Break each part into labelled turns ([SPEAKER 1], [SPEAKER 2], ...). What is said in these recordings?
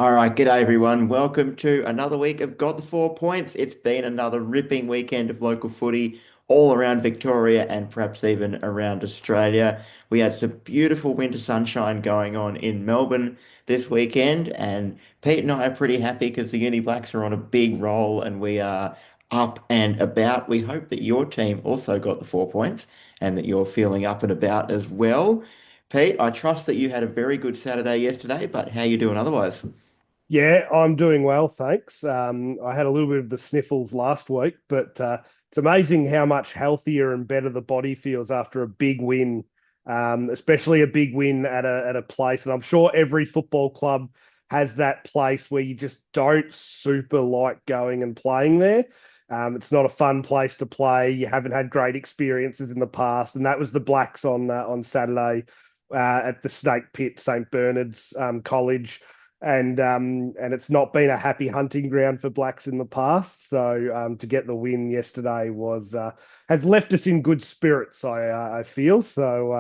[SPEAKER 1] All right, g'day everyone. Welcome to another week of Got the 4 Points. It's been another ripping weekend of local footy all around Victoria and perhaps even around Australia. We had some beautiful winter sunshine going on in Melbourne this weekend, and Pete and I are pretty happy because the Uni Blacks are on a big roll and we are up and about. We hope that your team also got the 4 points and that you're feeling up and about as well. Pete, I trust that you had a very good Saturday yesterday, but how you doing otherwise?
[SPEAKER 2] Yeah, I'm doing well, thanks. I had a little bit of the sniffles last week, but it's amazing how much healthier and better the body feels after a big win, especially a big win at a place. And I'm sure every football club has that place where you just don't super like going and playing there. It's not a fun place to play. You haven't had great experiences in the past, and that was the Blacks on Saturday at the Snake Pit, St Bernard's College, and it's not been a happy hunting ground for Blacks in the past. So to get the win yesterday was has left us in good spirits. I feel so.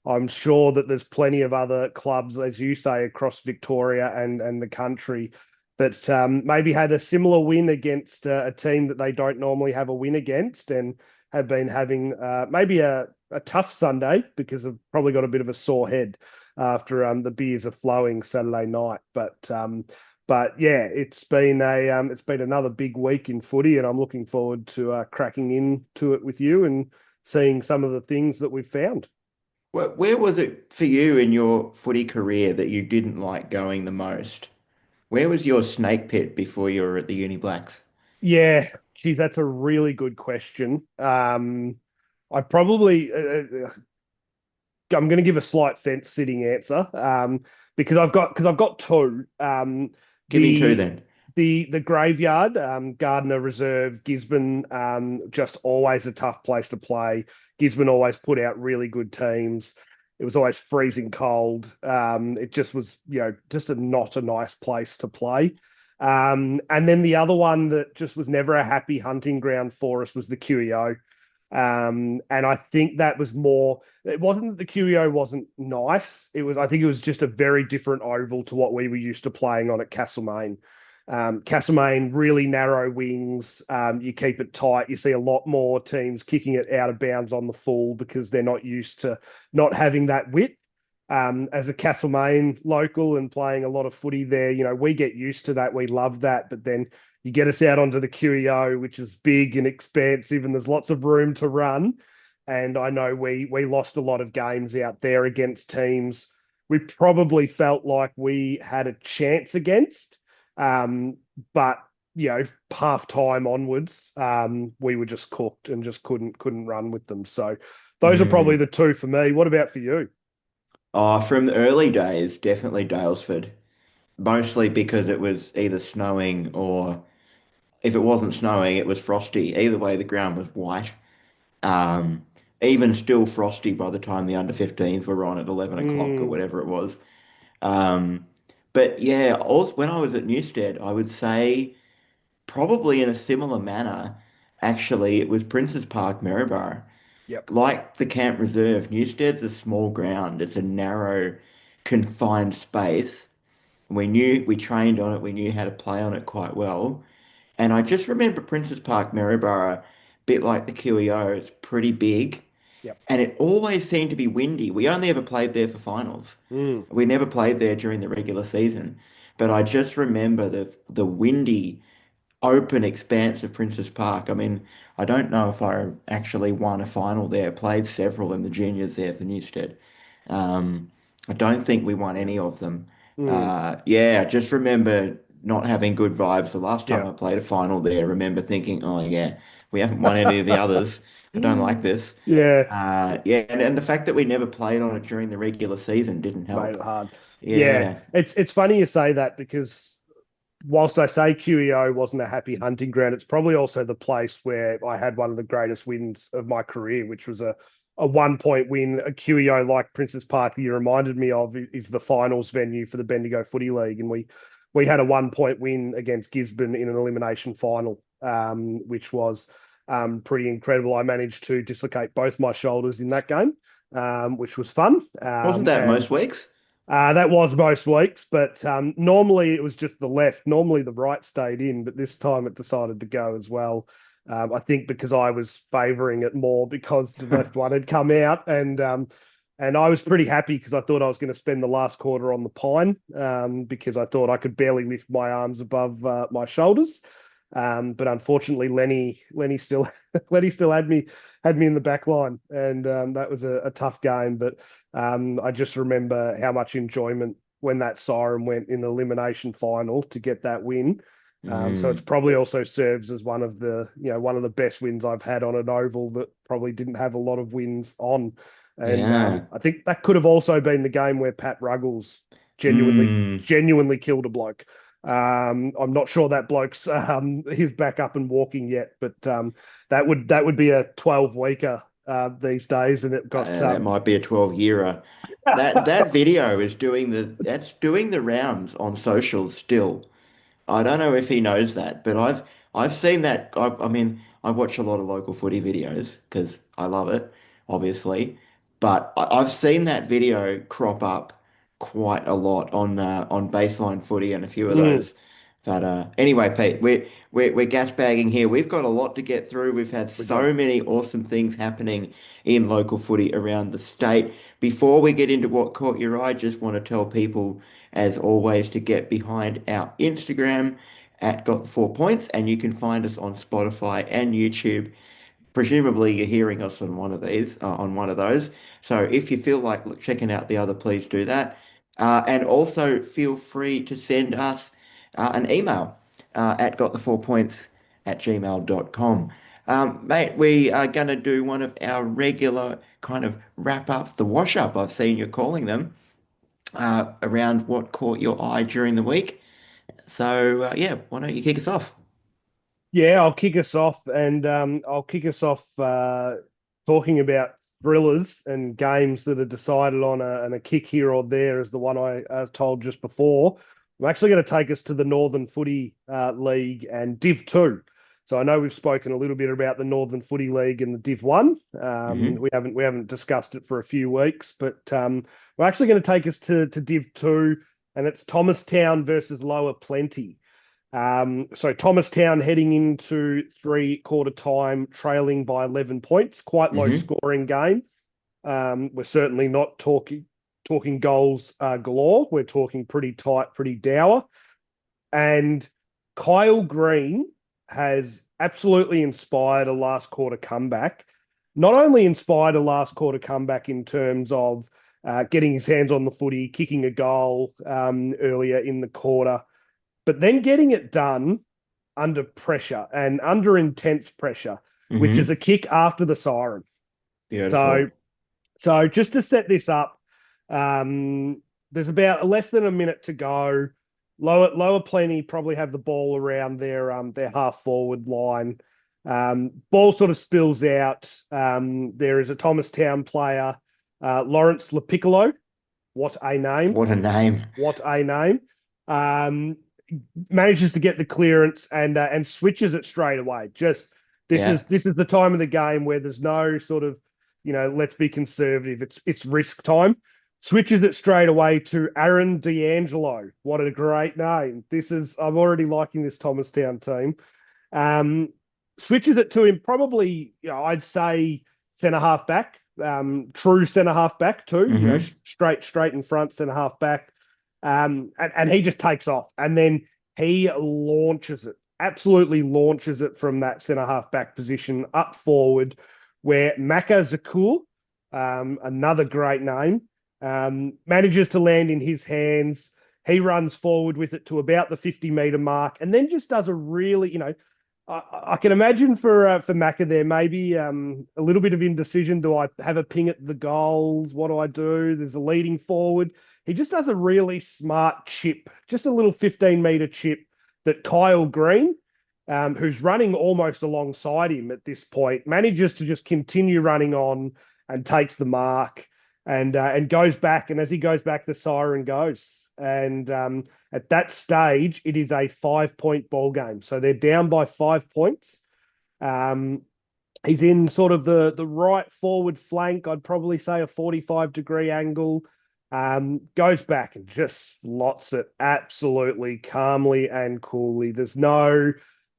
[SPEAKER 2] I'm sure that there's plenty of other clubs, as you say, across Victoria and the country that maybe had a similar win against a team that they don't normally have a win against, and have been having maybe a tough Sunday because I've probably got a bit of a sore head after the beers are flowing Saturday night. But yeah, it's been another big week in footy, and I'm looking forward to cracking into it with you and seeing some of the things that we've found.
[SPEAKER 1] Where was it for you in your footy career that you didn't like going the most? Where was your snake pit before you were at the Uni Blacks?
[SPEAKER 2] Yeah, geez, that's a really good question. I probably I'm going to give a slight fence sitting answer because I've got two.
[SPEAKER 1] Give me two
[SPEAKER 2] The
[SPEAKER 1] then.
[SPEAKER 2] the graveyard, Gardner Reserve, Gisborne, just always a tough place to play. Gisborne always put out really good teams. It was always freezing cold. It just was, just not a nice place to play. And then the other one that just was never a happy hunting ground for us was the QEO. And I think that was more, it wasn't that the QEO wasn't nice. I think it was just a very different oval to what we were used to playing on at Castlemaine. Castlemaine, really narrow wings. You keep it tight. You see a lot more teams kicking it out of bounds on the full because they're not used to not having that width. As a Castlemaine local and playing a lot of footy there, we get used to that. We love that. But then you get us out onto the QEO, which is big and expansive, and there's lots of room to run. And I know we lost a lot of games out there against teams we probably felt like we had a chance against. But half time onwards, we were just cooked and just couldn't run with them. So those are probably
[SPEAKER 1] Mm.
[SPEAKER 2] the two for me. What about for you?
[SPEAKER 1] Oh, from the early days, definitely Daylesford. Mostly because it was either snowing or if it wasn't snowing, it was frosty. Either way, the ground was white. Um, Even still frosty by the time the under 15s were on at 11 o'clock or
[SPEAKER 2] Mm,
[SPEAKER 1] whatever it was. Um, but yeah, also when I was at Newstead, I would say probably in a similar manner, actually, it was Princes Park, Maryborough.
[SPEAKER 2] yep.
[SPEAKER 1] Like the Camp Reserve, Newstead's a small ground. It's a narrow, confined space. We trained on it, we knew how to play on it quite well. And I just remember Princes Park, Maryborough, a bit like the QEO, it's pretty big.
[SPEAKER 2] Yep.
[SPEAKER 1] And it always seemed to be windy. We only ever played there for finals.
[SPEAKER 2] Mm,
[SPEAKER 1] We never played there during the regular season. But I just remember the windy, open expanse of Princes Park. I mean, I don't know if I actually won a final there. Played several in the juniors there for Newstead. Um, I don't think we won any of them.
[SPEAKER 2] mm,
[SPEAKER 1] Yeah, I just remember not having good vibes. The last time
[SPEAKER 2] yeah.
[SPEAKER 1] I played a final there, I remember thinking, oh yeah, we haven't won any of the others. I don't like this.
[SPEAKER 2] Yeah,
[SPEAKER 1] Yeah, and the fact that we never played on it during the regular season didn't
[SPEAKER 2] made
[SPEAKER 1] help.
[SPEAKER 2] it hard. Yeah,
[SPEAKER 1] Yeah.
[SPEAKER 2] it's funny you say that because whilst I say QEO wasn't a happy hunting ground, it's probably also the place where I had one of the greatest wins of my career, which was a 1 point win. A QEO like Princess Park that you reminded me of is the finals venue for the Bendigo Footy League, and we had a 1 point win against Gisborne in an elimination final, which was pretty incredible. I managed to dislocate both my shoulders in that game, which was fun.
[SPEAKER 1] Wasn't that
[SPEAKER 2] And
[SPEAKER 1] most weeks?
[SPEAKER 2] That was most weeks, but normally it was just the left. Normally the right stayed in, but this time it decided to go as well. I think because I was favouring it more because the left one had come out, and I was pretty happy because I thought I was going to spend the last quarter on the pine because I thought I could barely lift my arms above my shoulders. But unfortunately, Lenny still Lenny still had me in the back line, and that was a tough game. But I just remember how much enjoyment when that siren went in the elimination final to get that win. So it's
[SPEAKER 1] Mm,
[SPEAKER 2] probably also serves as one of the best wins I've had on an oval that probably didn't have a lot of wins on. And
[SPEAKER 1] yeah.
[SPEAKER 2] I think that could have also been the game where Pat Ruggles genuinely
[SPEAKER 1] Mm,
[SPEAKER 2] genuinely killed a bloke. I'm not sure that bloke's he's back up and walking yet, but that would be a 12 weeker these days, and it got
[SPEAKER 1] that might be a 12-yearer. That video is doing the rounds on socials still. I don't know if he knows that, but I've seen that. I mean, I watch a lot of local footy videos because I love it, obviously. But I've seen that video crop up quite a lot on baseline footy and a few of
[SPEAKER 2] Mm,
[SPEAKER 1] those. But anyway, Pete, we're gas bagging here. We've got a lot to get through. We've had
[SPEAKER 2] we do.
[SPEAKER 1] so many awesome things happening in local footy around the state. Before we get into what caught your eye, just want to tell people, as always, to get behind our Instagram at Got the 4 Points, and you can find us on Spotify and YouTube. Presumably, you're hearing us on one of these, on one of those. So if you feel like checking out the other, please do that. And also feel free to send us an email at gotthefourspoints@gmail.com. Mate, we are going to do one of our regular kind of wrap ups, the wash up, I've seen you calling them, around what caught your eye during the week. So, yeah, why don't you kick us off?
[SPEAKER 2] Yeah, I'll kick us off, and I'll kick us off talking about thrillers and games that are decided on a kick here or there, as the one I told just before. I'm actually going to take us to the Northern Footy League and Div 2. So I know we've spoken a little bit about the Northern Footy League and the Div 1.
[SPEAKER 1] Hmm.
[SPEAKER 2] We haven't discussed it for a few weeks, but we're actually going to take us to Div 2, and it's Thomastown versus Lower Plenty. So Thomastown heading into three-quarter time, trailing by 11 points. Quite low
[SPEAKER 1] Hmm.
[SPEAKER 2] scoring game. We're certainly not talking goals galore. We're talking pretty tight, pretty dour. And Kyle Green has absolutely inspired a last quarter comeback. Not only inspired a last quarter comeback in terms of getting his hands on the footy, kicking a goal earlier in the quarter, but then getting it done under pressure and under intense pressure, which is
[SPEAKER 1] Hmm.
[SPEAKER 2] a kick after the siren. So,
[SPEAKER 1] Beautiful.
[SPEAKER 2] so just to set this up, there's about less than a minute to go. Lower Plenty probably have the ball around their half forward line. Ball sort of spills out. There is a Thomastown player, Lawrence Lepiccolo. What a name!
[SPEAKER 1] What a name.
[SPEAKER 2] What a name! Um, Manages to get the clearance and switches it straight away. Just
[SPEAKER 1] Yeah.
[SPEAKER 2] this is the time of the game where there's no sort of let's be conservative. It's risk time. Switches it straight away to Aaron D'Angelo. What a great name! I'm already liking this Thomastown team. Um, Switches it to him probably I'd say centre half back, true centre half back too.
[SPEAKER 1] Hmm.
[SPEAKER 2] Straight in front centre half back. And he just takes off, and then he launches it, absolutely launches it from that centre half back position up forward, where Maka Zakul, another great name, manages to land in his hands. He runs forward with it to about the 50-meter mark, and then just does a really, I can imagine for Maka there maybe a little bit of indecision. Do I have a ping at the goals? What do I do? There's a leading forward. He just does a really smart chip, just a little 15-meter chip that Kyle Green, who's running almost alongside him at this point, manages to just continue running on and takes the mark and goes back. And as he goes back, the siren goes. And at that stage, it is a 5 point ball game. So they're down by 5 points. Um, he's in sort of the right forward flank. I'd probably say a 45-degree angle. Goes back and just slots it absolutely calmly and coolly. There's no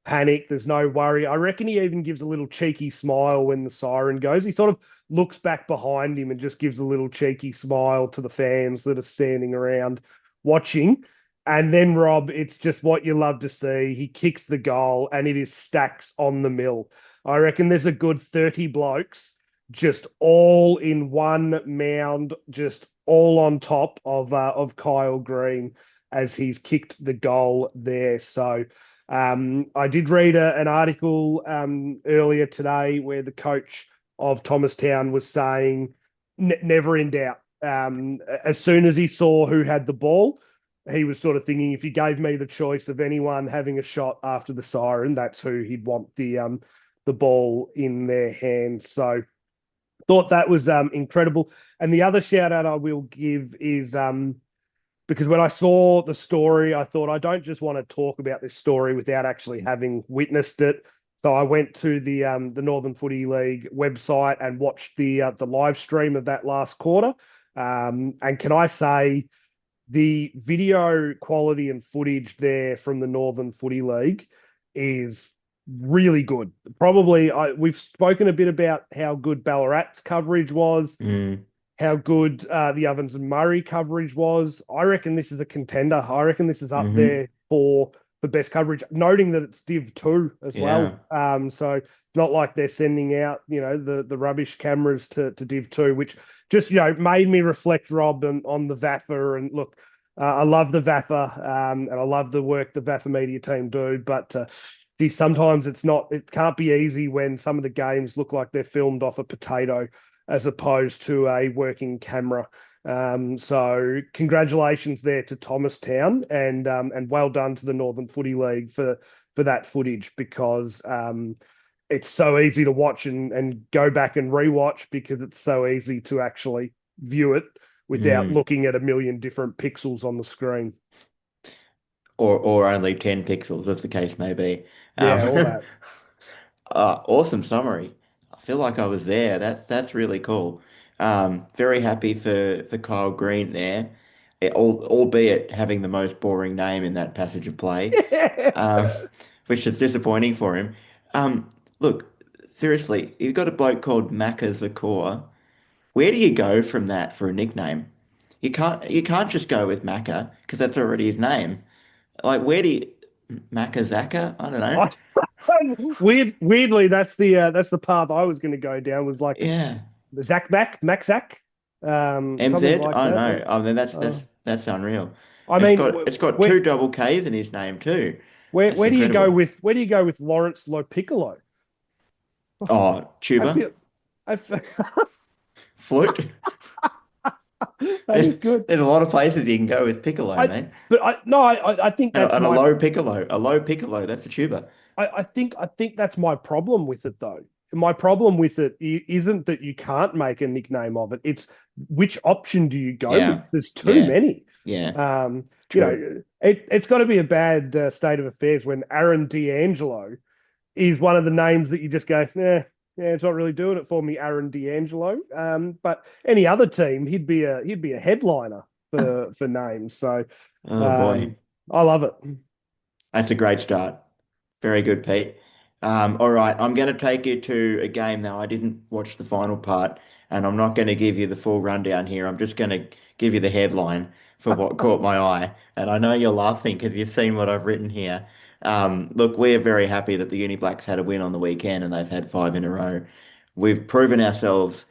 [SPEAKER 2] panic, there's no worry. I reckon he even gives a little cheeky smile when the siren goes. He sort of looks back behind him and just gives a little cheeky smile to the fans that are standing around watching. And then, Rob, it's just what you love to see. He kicks the goal and it is stacks on the mill. I reckon there's a good 30 blokes just all in one mound, just all on top of Kyle Green as he's kicked the goal there. So I did read an article earlier today where the coach of Thomastown was saying, never in doubt. As soon as he saw who had the ball, he was sort of thinking, if you gave me the choice of anyone having a shot after the siren, that's who he'd want the ball in their hands. So thought that was incredible. And the other shout out I will give is because when I saw the story, I thought I don't just want to talk about this story without actually having witnessed it. So I went to the Northern Footy League website and watched the live stream of that last quarter. And can I say the video quality and footage there from the Northern Footy League is really good. Probably we've spoken a bit about how good Ballarat's coverage was,
[SPEAKER 1] Mm,
[SPEAKER 2] how good the Ovens and Murray coverage was. I reckon this is a contender. I reckon this is up
[SPEAKER 1] hmm.
[SPEAKER 2] there for best coverage, noting that it's Div 2 as well.
[SPEAKER 1] Yeah.
[SPEAKER 2] So it's not like they're sending out, the rubbish cameras to Div 2, which just, made me reflect, Rob, on the VAFA. And look, I love the VAFA and I love the work the VAFA media team do, but sometimes it can't be easy when some of the games look like they're filmed off a potato as opposed to a working camera. So congratulations there to Thomastown and well done to the Northern Footy League for that footage because it's so easy to watch and go back and rewatch because it's so easy to actually view it without
[SPEAKER 1] Mm.
[SPEAKER 2] looking at a million different pixels on the screen.
[SPEAKER 1] Or only 10 pixels, as the case may be.
[SPEAKER 2] Yeah, all that.
[SPEAKER 1] Awesome summary. I feel like I was there. That's really cool. Very happy for Kyle Green there, albeit having the most boring name in that passage of play, um, which is disappointing for him. Um, Look, seriously, you've got a bloke called Macca Zakor. Where do you go from that for a nickname? You can't just go with Macca because that's already his name. Like, where do you Macca Zaka? I don't know.
[SPEAKER 2] I, weirdly, that's the path I was going to go down. Was like
[SPEAKER 1] Yeah.
[SPEAKER 2] Zach Mac Zach, something
[SPEAKER 1] MZ?
[SPEAKER 2] like
[SPEAKER 1] I don't
[SPEAKER 2] that.
[SPEAKER 1] know. I mean, that's
[SPEAKER 2] Uh,
[SPEAKER 1] that's that's unreal.
[SPEAKER 2] I
[SPEAKER 1] It's
[SPEAKER 2] mean,
[SPEAKER 1] got it's got
[SPEAKER 2] where
[SPEAKER 1] two double K's in his name too.
[SPEAKER 2] where
[SPEAKER 1] That's
[SPEAKER 2] where do you go
[SPEAKER 1] incredible.
[SPEAKER 2] with Lawrence Lopiccolo?
[SPEAKER 1] Oh,
[SPEAKER 2] I
[SPEAKER 1] tuba,
[SPEAKER 2] feel I feel,
[SPEAKER 1] flute.
[SPEAKER 2] that
[SPEAKER 1] There's,
[SPEAKER 2] is good.
[SPEAKER 1] there's a lot of places you can go with piccolo,
[SPEAKER 2] I
[SPEAKER 1] mate.
[SPEAKER 2] but I no I think
[SPEAKER 1] And,
[SPEAKER 2] that's
[SPEAKER 1] and a
[SPEAKER 2] my
[SPEAKER 1] low piccolo, a low piccolo. That's a tuba.
[SPEAKER 2] I think that's my problem with it though. My problem with it isn't that you can't make a nickname of it. It's which option do you go with?
[SPEAKER 1] Yeah,
[SPEAKER 2] There's too
[SPEAKER 1] yeah,
[SPEAKER 2] many.
[SPEAKER 1] yeah.
[SPEAKER 2] Um,
[SPEAKER 1] True.
[SPEAKER 2] it's got to be a bad state of affairs when Aaron D'Angelo is one of the names that you just go, yeah, it's not really doing it for me, Aaron D'Angelo. But any other team, he'd be a headliner for names. So
[SPEAKER 1] Oh boy.
[SPEAKER 2] um, I love it.
[SPEAKER 1] That's a great start. Very good, Pete. All right, I'm going to take you to a game now. I didn't watch the final part, and I'm not going to give you the full rundown here. I'm just going to give you the headline for what caught my eye. And I know you're laughing because you've seen what I've written here. Look, we're very happy that the Uni Blacks had a win on the weekend, and they've had five in a row. We've proven ourselves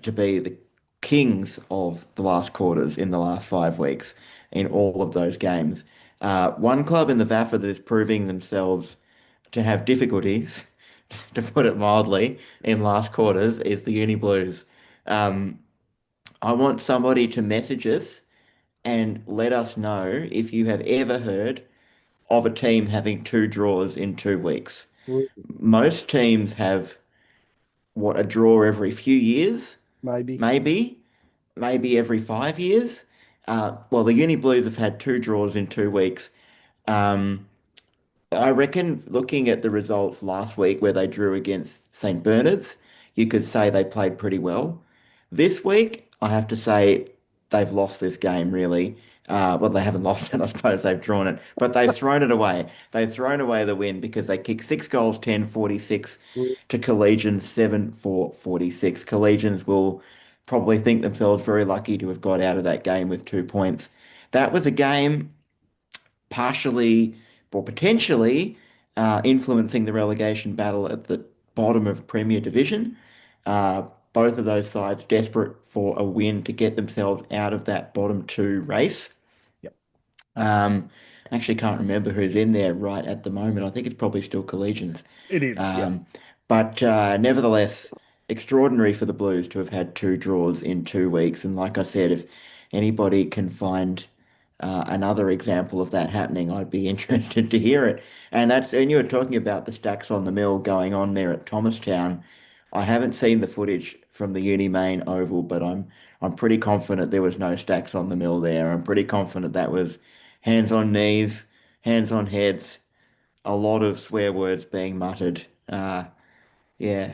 [SPEAKER 1] to be the kings of the last quarters in the last 5 weeks in all of those games. One club in the VAFA that is proving themselves to have difficulties, to put it mildly, in last quarters is the Uni Blues. Um, I want somebody to message us and let us know if you have ever heard of a team having two draws in 2 weeks. Most teams have what, a draw every few years,
[SPEAKER 2] Maybe.
[SPEAKER 1] maybe, maybe every 5 years. Well, the Uni Blues have had two draws in 2 weeks. Um, I reckon looking at the results last week where they drew against St. Bernard's, you could say they played pretty well. This week, I have to say, they've lost this game, really. Well, they haven't lost it, I suppose they've drawn it, but they've thrown it away. They've thrown away the win because they kicked 6 goals, 10-46 to Collegians, 7-4-46. Collegians will probably think themselves very lucky to have got out of that game with 2 points. That was a game partially or potentially influencing the relegation battle at the bottom of Premier Division. Both of those sides desperate for a win to get themselves out of that bottom two race.
[SPEAKER 2] Yep,
[SPEAKER 1] Um, Actually can't remember who's in there right at the moment. I think it's probably still Collegians.
[SPEAKER 2] it is. Yeah.
[SPEAKER 1] Um, but nevertheless, extraordinary for the Blues to have had 2 draws in 2 weeks. And like I said, if anybody can find another example of that happening, I'd be interested to hear it. And you were talking about the stacks on the mill going on there at Thomastown. I haven't seen the footage from the Uni Main Oval, but I'm pretty confident there was no stacks on the mill there. I'm pretty confident that was hands on knees, hands on heads, a lot of swear words being muttered. Yeah,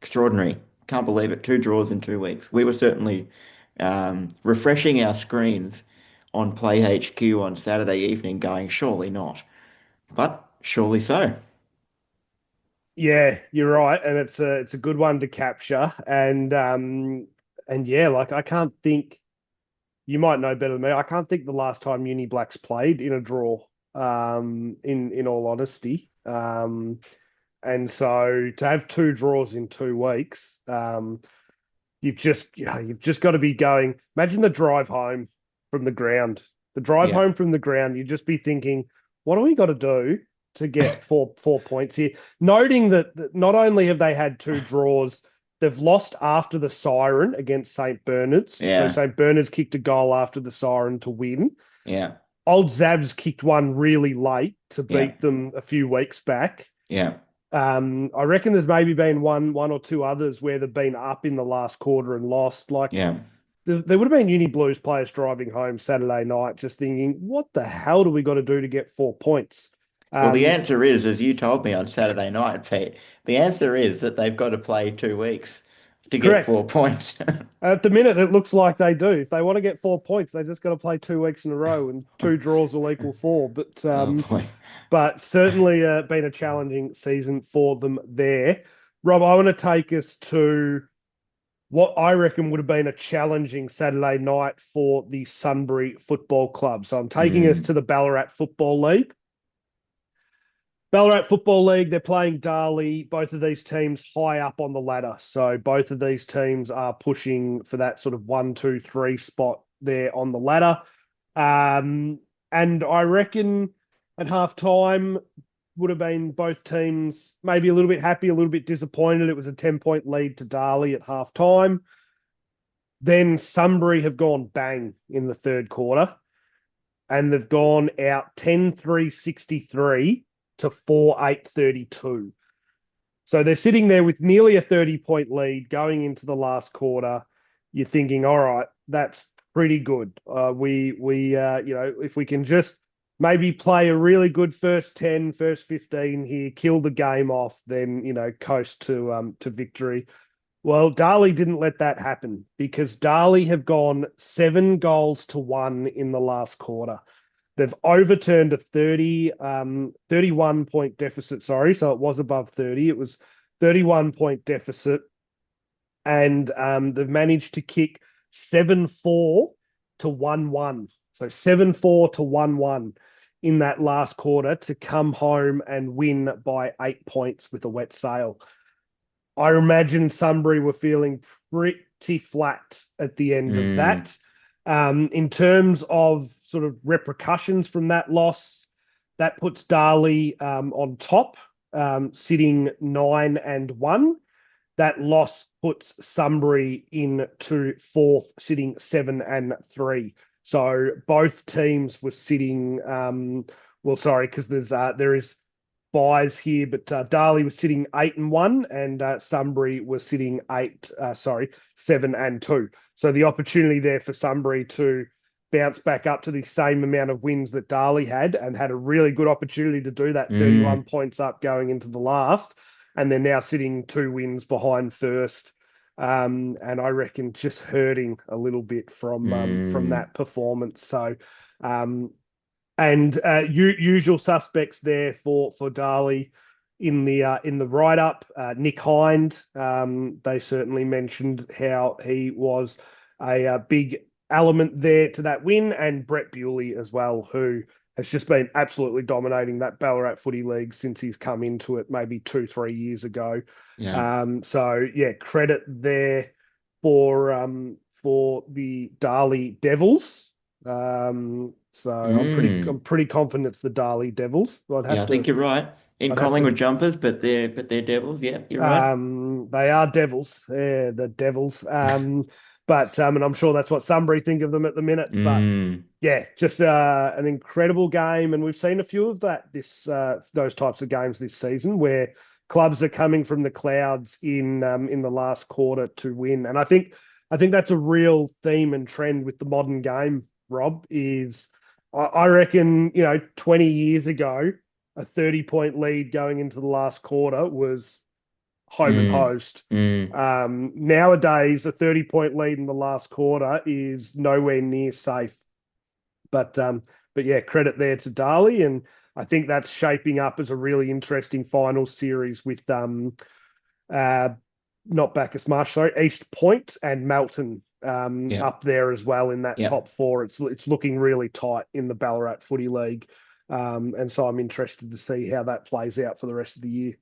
[SPEAKER 1] extraordinary. Can't believe it. 2 draws in 2 weeks. We were certainly refreshing our screens on Play HQ on Saturday evening, going, surely not. But surely so.
[SPEAKER 2] Yeah, you're right, and it's a good one to capture. And yeah, like I can't think. You might know better than me. I can't think the last time Uni Blacks played in a draw. In all honesty, and so to have 2 draws in 2 weeks, you've just got to be going. Imagine the drive home from the ground. The drive
[SPEAKER 1] Yeah,
[SPEAKER 2] home from the ground, you'd just be thinking, what do we got to do to get four points here? Noting that not only have they had 2 draws, they've lost after the siren against St. Bernard's. So
[SPEAKER 1] yeah,
[SPEAKER 2] St. Bernard's kicked a goal after the siren to win.
[SPEAKER 1] yeah,
[SPEAKER 2] Old Zavs kicked one really late to
[SPEAKER 1] yeah,
[SPEAKER 2] beat them a few weeks back.
[SPEAKER 1] yeah,
[SPEAKER 2] I reckon there's maybe been one or two others where they've been up in the last quarter and lost. Like
[SPEAKER 1] yeah.
[SPEAKER 2] there would have been Uni Blues players driving home Saturday night, just thinking, "What the hell do we got to do to get 4 points?"
[SPEAKER 1] Well, the
[SPEAKER 2] Um,
[SPEAKER 1] answer is, as you told me on Saturday night, Pete, the answer is that they've got to play 2 weeks to get four
[SPEAKER 2] Correct.
[SPEAKER 1] points.
[SPEAKER 2] At the minute, it looks like they do. If they want to get 4 points, they just got to play 2 weeks in a row, and 2 draws will equal four.
[SPEAKER 1] Oh boy.
[SPEAKER 2] But certainly been a challenging season for them there. Rob, I want to take us to what I reckon would have been a challenging Saturday night for the Sunbury Football Club. So I'm taking us
[SPEAKER 1] Mm,
[SPEAKER 2] to the Ballarat Football League. Ballarat Football League, they're playing Darley. Both of these teams high up on the ladder. So both of these teams are pushing for that sort of 1, 2, 3 spot there on the ladder. And I reckon at half time would have been both teams maybe a little bit happy, a little bit disappointed. It was a 10-point lead to Darley at half time. Then Sunbury have gone bang in the third quarter, and they've gone out 10-3-63 to 4-8-32. So they're sitting there with nearly a 30-point lead going into the last quarter. You're thinking, all right, that's pretty good. If we can just maybe play a really good first 10, first 15 here, kill the game off, then coast to victory. Well, Darley didn't let that happen because Darley have gone 7 goals to 1 in the last quarter. They've overturned a 31 point deficit. Sorry. So it was above 30. It was 31-point deficit. And they've managed to kick 7-4 to 1-1. So 7-4 to 1-1 in that last quarter to come home and win by 8 points with a wet sail. I imagine Sunbury were feeling pretty flat at the end of
[SPEAKER 1] mm,
[SPEAKER 2] that. In terms of sort of repercussions from that loss, that puts Darley on top, sitting 9-1. That loss puts Sunbury into fourth, sitting 7-3. So both teams were sitting. Sorry, because there is buys here, but Darley was sitting 8-1, and Sunbury was sitting 7-2. So the opportunity there for Sunbury to bounce back up to the same amount of wins that Darley had a really good opportunity to do that, 31
[SPEAKER 1] mm.
[SPEAKER 2] points up going into the last, and they're now sitting 2 wins behind first. and I reckon just hurting a little bit from
[SPEAKER 1] Mm,
[SPEAKER 2] that performance. So, um, and usual suspects there for Darley in the write up. Nick Hind, they certainly mentioned how he was a big element there to that win, and Brett Bewley as well, who has just been absolutely dominating that Ballarat Footy League since he's come into it maybe 2, 3 years ago.
[SPEAKER 1] yeah.
[SPEAKER 2] So yeah, credit there for the Darley Devils. So I'm
[SPEAKER 1] Mm.
[SPEAKER 2] pretty confident it's the Darley Devils.
[SPEAKER 1] Yeah, I think you're right. In
[SPEAKER 2] I'd have to
[SPEAKER 1] Collingwood jumpers, but they're Devils. Yeah, you're right.
[SPEAKER 2] they are Devils. Yeah, the Devils. But and I'm sure that's what Sunbury think of them at the minute. But
[SPEAKER 1] Mm,
[SPEAKER 2] yeah, just an incredible game, and we've seen a few of those types of games this season where clubs are coming from the clouds in the last quarter to win. And I think that's a real theme and trend with the modern game. Rob is I reckon 20 years ago a 30-point lead going into the last quarter was home and
[SPEAKER 1] mm,
[SPEAKER 2] host.
[SPEAKER 1] mm.
[SPEAKER 2] Nowadays, a 30-point lead in the last quarter is nowhere near safe. But yeah, credit there to Darley, and I think that's shaping up as a really interesting final series with uh, not Bacchus Marsh, sorry, East Point and Melton
[SPEAKER 1] Yeah,
[SPEAKER 2] up there as well in that
[SPEAKER 1] yeah.
[SPEAKER 2] top four. It's looking really tight in the Ballarat Footy League, and so I'm interested to see how that plays out for the rest of the year.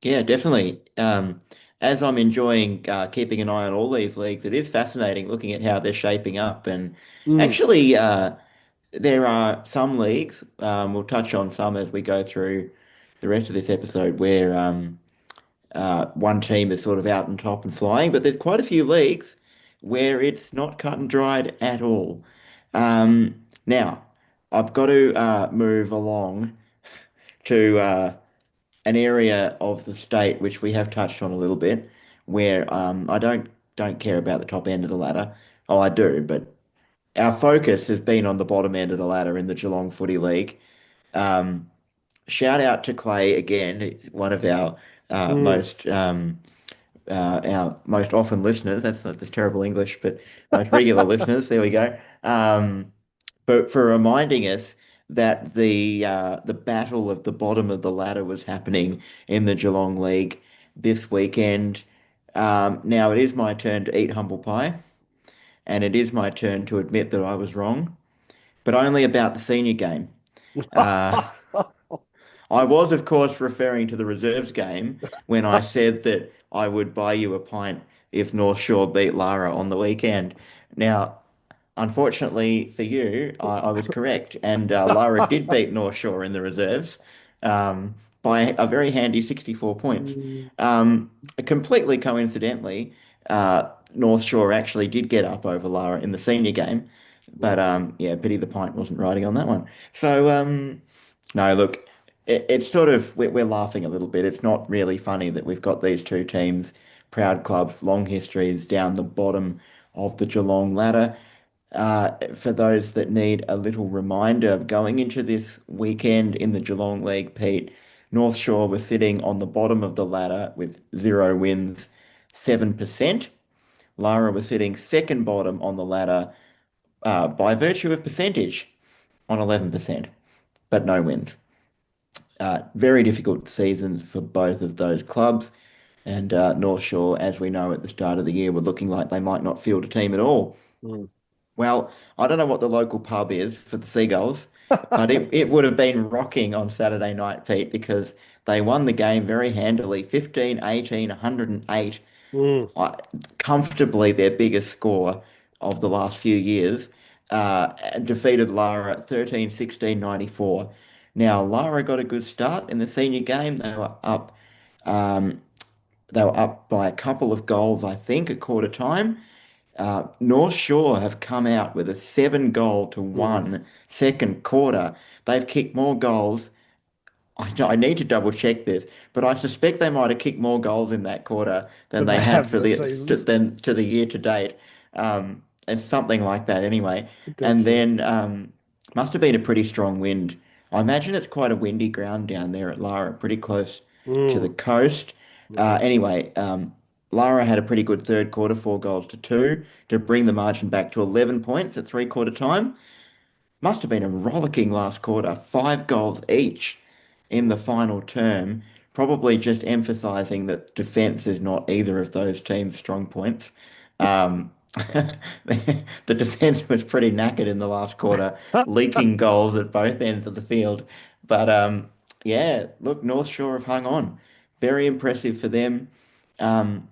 [SPEAKER 1] Yeah, definitely. As I'm enjoying keeping an eye on all these leagues, it is fascinating looking at how they're shaping up. And
[SPEAKER 2] Mm.
[SPEAKER 1] actually, there are some leagues, we'll touch on some as we go through the rest of this episode, where one team is sort of out on top and flying, but there's quite a few leagues where it's not cut and dried at all. Now, I've got to move along to an area of the state which we have touched on a little bit, where I don't care about the top end of the ladder. Oh, I do, but our focus has been on the bottom end of the ladder in the Geelong Footy League. Um, Shout out to Clay again, one of
[SPEAKER 2] Mm.
[SPEAKER 1] our most often listeners. That's terrible English, but most regular listeners. There we go. But for reminding us that the battle of the bottom of the ladder was happening in the Geelong League this weekend. Now it is my turn to eat humble pie, and it is my turn to admit that I was wrong, but only about the senior game. Uh, I was, of course, referring to the reserves game when I said that I would buy you a pint if North Shore beat Lara on the weekend. Now, unfortunately for you, I was correct, and Lara did beat North Shore in the reserves by a very handy 64 points.
[SPEAKER 2] Mm.
[SPEAKER 1] Completely coincidentally, North Shore actually did get up over Lara in the senior game, but yeah, pity the pint wasn't riding on that one. So no, look, it's sort of we're laughing a little bit. It's not really funny that we've got these two teams, proud clubs, long histories down the bottom of the Geelong ladder. For those that need a little reminder, going into this weekend in the Geelong League, Pete, North Shore was sitting on the bottom of the ladder with 0 wins, 7%. Lara was sitting second bottom on the ladder by virtue of percentage on 11%, but no wins. Very difficult seasons for both of those clubs. And North Shore, as we know at the start of the year, were looking like they might not field a team at all.
[SPEAKER 2] Mm.
[SPEAKER 1] Well, I don't know what the local pub is for the Seagulls, but it would have been rocking on Saturday night, Pete, because they won the game very handily, 15-18, 108,
[SPEAKER 2] Mm.
[SPEAKER 1] uh, comfortably their biggest score of the last few years, and defeated Lara 13-16, 94. Now, Lara got a good start in the senior game. Um, they were up by a couple of goals, I think, at quarter time. North Shore have come out with a 7 goal to
[SPEAKER 2] Mm.
[SPEAKER 1] 1 second quarter. They've kicked more goals. I need to double check this, but I suspect they might have kicked more goals in that quarter than
[SPEAKER 2] Than
[SPEAKER 1] they
[SPEAKER 2] they
[SPEAKER 1] had
[SPEAKER 2] have
[SPEAKER 1] for
[SPEAKER 2] this
[SPEAKER 1] the
[SPEAKER 2] season,
[SPEAKER 1] than to the year to date. And something like that anyway. And
[SPEAKER 2] potentially.
[SPEAKER 1] then must have been a pretty strong wind. I imagine it's quite a windy ground down there at Lara, pretty close to the
[SPEAKER 2] Mm.
[SPEAKER 1] coast.
[SPEAKER 2] Yeah.
[SPEAKER 1] Anyway, Lara had a pretty good third quarter, 4 goals to 2, to bring the margin back to 11 points at three-quarter time. Must have been a rollicking last quarter, 5 goals each in the final term, probably just emphasizing that defense is not either of those teams' strong points. Um, the defense was pretty knackered in the last quarter, leaking goals at both ends of the field. But yeah, look, North Shore have hung on. Very impressive for them. Um,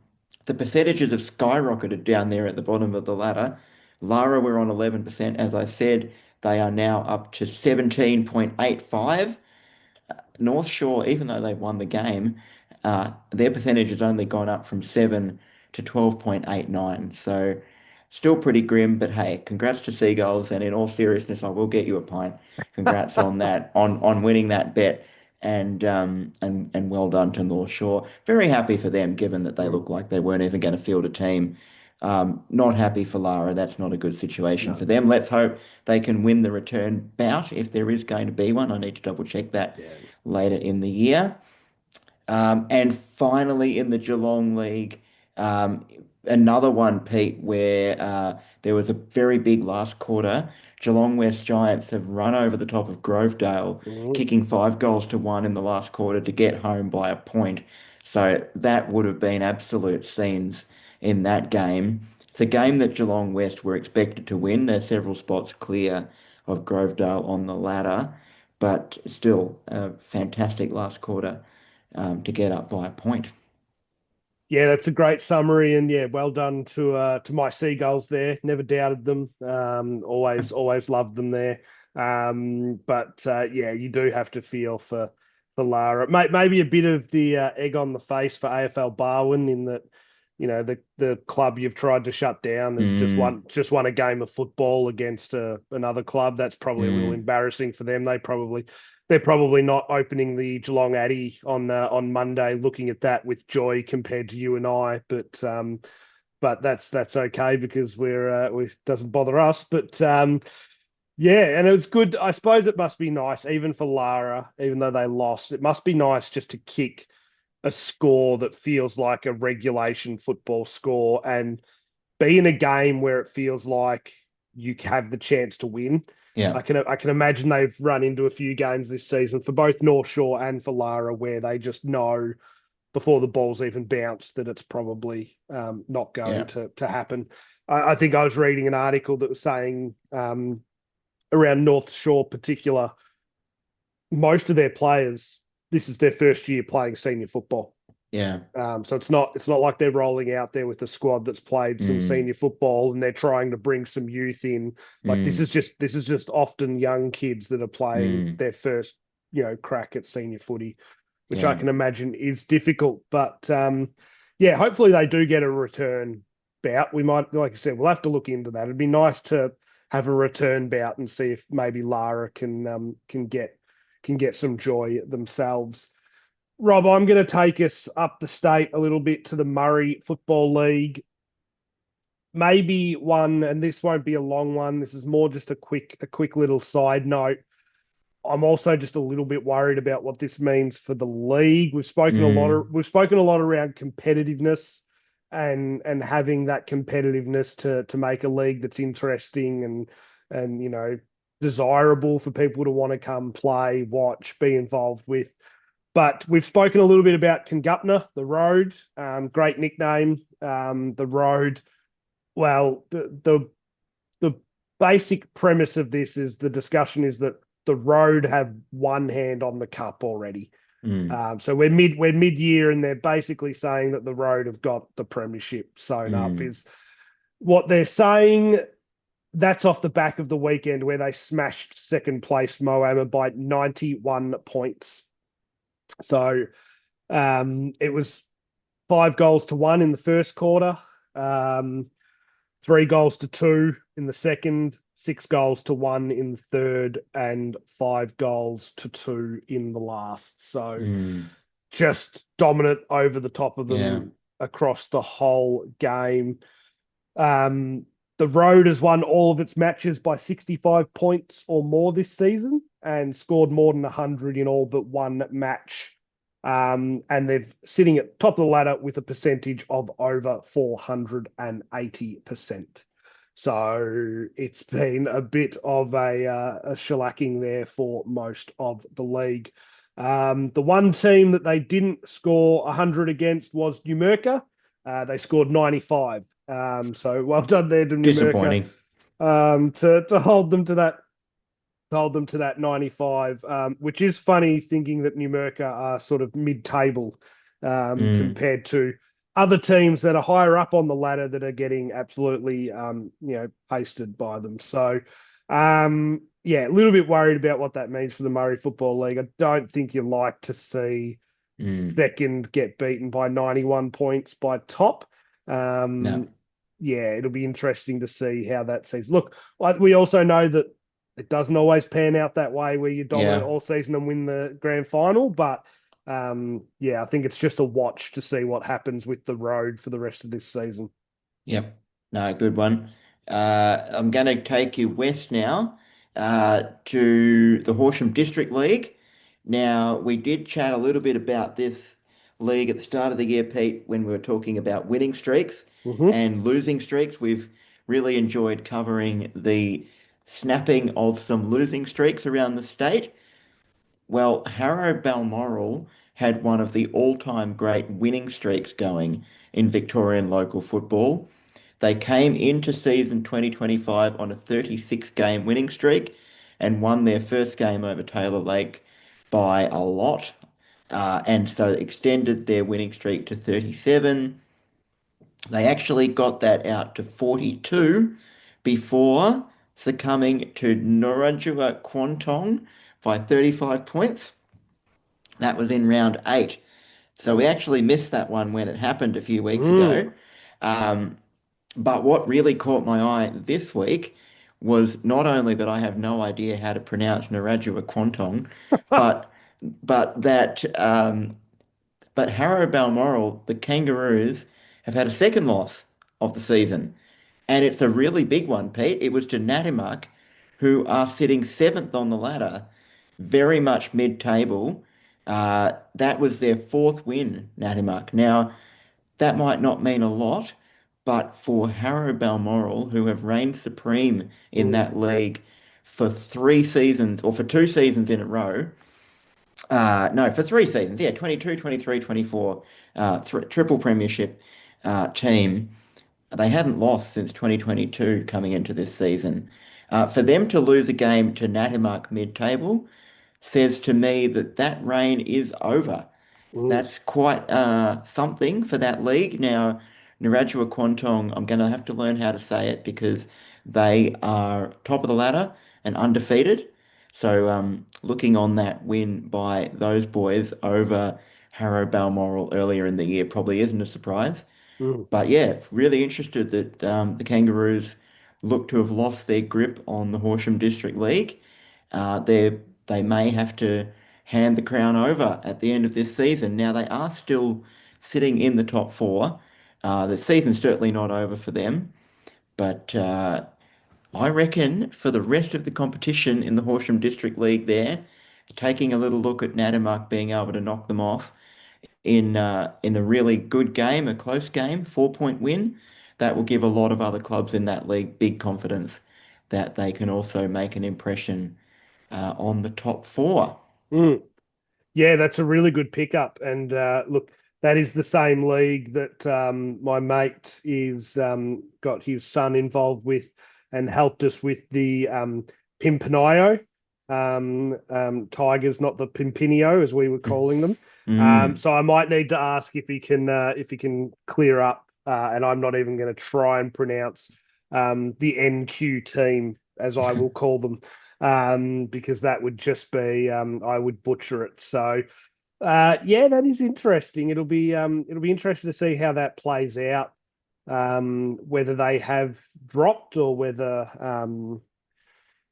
[SPEAKER 1] the percentages have skyrocketed down there at the bottom of the ladder. Lara were on 11%, as I said. They are now up to 17.85. North Shore, even though they've won the game, their percentage has only gone up from 7 to 12.89. So still pretty grim, but hey, congrats to Seagulls. And in all seriousness, I will get you a pint. Congrats on that, on winning that bet. And well done to North Shore. Very happy for them, given that they
[SPEAKER 2] Mm,
[SPEAKER 1] look like they weren't even going to field a team. Not happy for Lara. That's not a good situation for
[SPEAKER 2] no,
[SPEAKER 1] them. Let's hope they can win the return bout if there is going to be one. I need to double check that
[SPEAKER 2] yeah.
[SPEAKER 1] later in the year. And finally, in the Geelong League, um, another one, Pete, where there was a very big last quarter. Geelong West Giants have run over the top of Grovedale,
[SPEAKER 2] Mhm.
[SPEAKER 1] kicking 5 goals to 1 in the last quarter to get home by a point. So that would have been absolute scenes in that game. It's a game that Geelong West were expected to win. They're several spots clear of Grovedale on the ladder, but still a fantastic last quarter to get up by a point.
[SPEAKER 2] Yeah, that's a great summary, and yeah, well done to my Seagulls there. Never doubted them. Always loved them there. But yeah, you do have to feel for Lara. Maybe a bit of the egg on the face for AFL Barwon in that, the club you've tried to shut down has
[SPEAKER 1] Mm,
[SPEAKER 2] just won a game of football against another club. That's probably a little
[SPEAKER 1] mm,
[SPEAKER 2] embarrassing for them. They're probably not opening the Geelong Addy on Monday, looking at that with joy compared to you and I. But that's okay because we doesn't bother us. But yeah, and it was good. I suppose it must be nice, even for Lara, even though they lost. It must be nice just to kick a score that feels like a regulation football score and be in a game where it feels like you have the chance to win.
[SPEAKER 1] yeah,
[SPEAKER 2] I can imagine they've run into a few games this season for both North Shore and for Lara where they just know before the ball's even bounced that it's probably not going
[SPEAKER 1] yeah,
[SPEAKER 2] to happen. I think I was reading an article that was saying around North Shore particular, most of their players, this is their first year playing senior football.
[SPEAKER 1] yeah.
[SPEAKER 2] So it's not like they're rolling out there with a squad that's played some
[SPEAKER 1] Mm,
[SPEAKER 2] senior football and they're trying to bring some youth in. Like
[SPEAKER 1] mm,
[SPEAKER 2] this is just often young kids that are playing
[SPEAKER 1] mm,
[SPEAKER 2] their first, crack at senior footy, which I
[SPEAKER 1] yeah,
[SPEAKER 2] can imagine is difficult. But yeah, hopefully they do get a return bout. We might, like I said, we'll have to look into that. It'd be nice to have a return bout and see if maybe Lara can get some joy themselves. Rob, I'm going to take us up the state a little bit to the Murray Football League. Maybe one, and this won't be a long one. This is more just a quick little side note. I'm also just a little bit worried about what this means for the league.
[SPEAKER 1] mm,
[SPEAKER 2] We've spoken a lot around competitiveness and having that competitiveness to make a league that's interesting and desirable for people to want to come play, watch, be involved with. But we've spoken a little bit about Kingupna, the road. Great nickname, the road. Well, the basic premise of this is the discussion is that the road have one hand on the cup already.
[SPEAKER 1] mm,
[SPEAKER 2] So we're mid year, and they're basically saying that the road have got the premiership sewn up.
[SPEAKER 1] mm,
[SPEAKER 2] Is what they're saying. That's off the back of the weekend where they smashed second place Moama by 91 points. So it was 5 goals to 1 in the first quarter, 3 goals to 2 in the second, 6 goals to 1 in the third, and 5 goals to 2 in the last. So
[SPEAKER 1] mm,
[SPEAKER 2] just dominant over the top of
[SPEAKER 1] yeah,
[SPEAKER 2] them across the whole game. Um, the Road has won all of its matches by 65 points or more this season and scored more than 100 in all but one match And they're sitting at top of the ladder with a percentage of over 480%. So it's been a bit of a shellacking there for most of the league. The one team that they didn't score 100 against was Numurkah. They scored 95. So well done there to Numurkah,
[SPEAKER 1] Disappointing.
[SPEAKER 2] to hold them to that 95, which is funny thinking that Numurkah are sort of mid-table,
[SPEAKER 1] Mm,
[SPEAKER 2] compared to other teams that are higher up on the ladder that are getting absolutely, pasted by them. So, yeah, a little bit worried about what that means for the Murray Football League. I don't think you like to see
[SPEAKER 1] mm.
[SPEAKER 2] second get beaten by 91 points by top.
[SPEAKER 1] No.
[SPEAKER 2] Um, yeah, it'll be interesting to see how that sees. Look, we also know that it doesn't always pan out that way where you're dominant
[SPEAKER 1] Yeah.
[SPEAKER 2] all season and win the grand final. But yeah, I think it's just a watch to see what happens with the road for the rest of this season.
[SPEAKER 1] Yep. No, good one. I'm going to take you west now, to the Horsham District League. Now, we did chat a little bit about this league at the start of the year, Pete, when we were talking about winning streaks
[SPEAKER 2] Hmm.
[SPEAKER 1] and losing streaks. We've really enjoyed covering the snapping of some losing streaks around the state. Well, Harrow Balmoral had one of the all-time great winning streaks going in Victorian local football. They came into season 2025 on a 36-game winning streak and won their first game over Taylor Lake by a lot, and so extended their winning streak to 37. They actually got that out to 42 before succumbing to Norajua Kwantong by 35 points. That was in round eight. So we actually missed that one when it happened a few weeks
[SPEAKER 2] Mm.
[SPEAKER 1] ago. Um, but what really caught my eye this week was not only that I have no idea how to pronounce Narajua Kwantong, but but Harrow Balmoral, the Kangaroos, have had a second loss of the season. And it's a really big one, Pete. It was to Natimak, who are sitting seventh on the ladder, very much mid-table. That was their fourth win, Natimak. Now, that might not mean a lot, but for Harrow Balmoral, who have reigned supreme in
[SPEAKER 2] Mm.
[SPEAKER 1] that league for 3 seasons, or for 2 seasons in a row, no, for 3 seasons, yeah, 22, 23, 24, triple premiership team. They hadn't lost since 2022 coming into this season. For them to lose a game to Natimak mid-table says to me that that reign is over.
[SPEAKER 2] Mm.
[SPEAKER 1] That's quite something for that league. Now, Narajua Kwantong, I'm going to have to learn how to say it because they are top of the ladder and undefeated. So, looking on that win by those boys over Harrow Balmoral earlier in the year probably isn't a surprise.
[SPEAKER 2] Mm.
[SPEAKER 1] But yeah, really interested that the Kangaroos look to have lost their grip on the Horsham District League. They may have to hand the crown over at the end of this season. Now they are still sitting in the top four. The season's certainly not over for them, but I reckon for the rest of the competition in the Horsham District League there, taking a little look at Natimak being able to knock them off in a really good game, a close game, 4-point win, that will give a lot of other clubs in that league big confidence that they can also make an impression on the top four.
[SPEAKER 2] Mm. Yeah, that's a really good pickup. And look, that is the same league that my mate is got his son involved with and helped us with the Pimpinio Tigers, not the Pimpinio as we were calling them.
[SPEAKER 1] Mm.
[SPEAKER 2] So I might need to ask if he can clear up. And I'm not even going to try and pronounce the NQ team as I will call them, because that would just be I would butcher it. So yeah, that is interesting. It'll be interesting to see how that plays out. Whether they have dropped or whether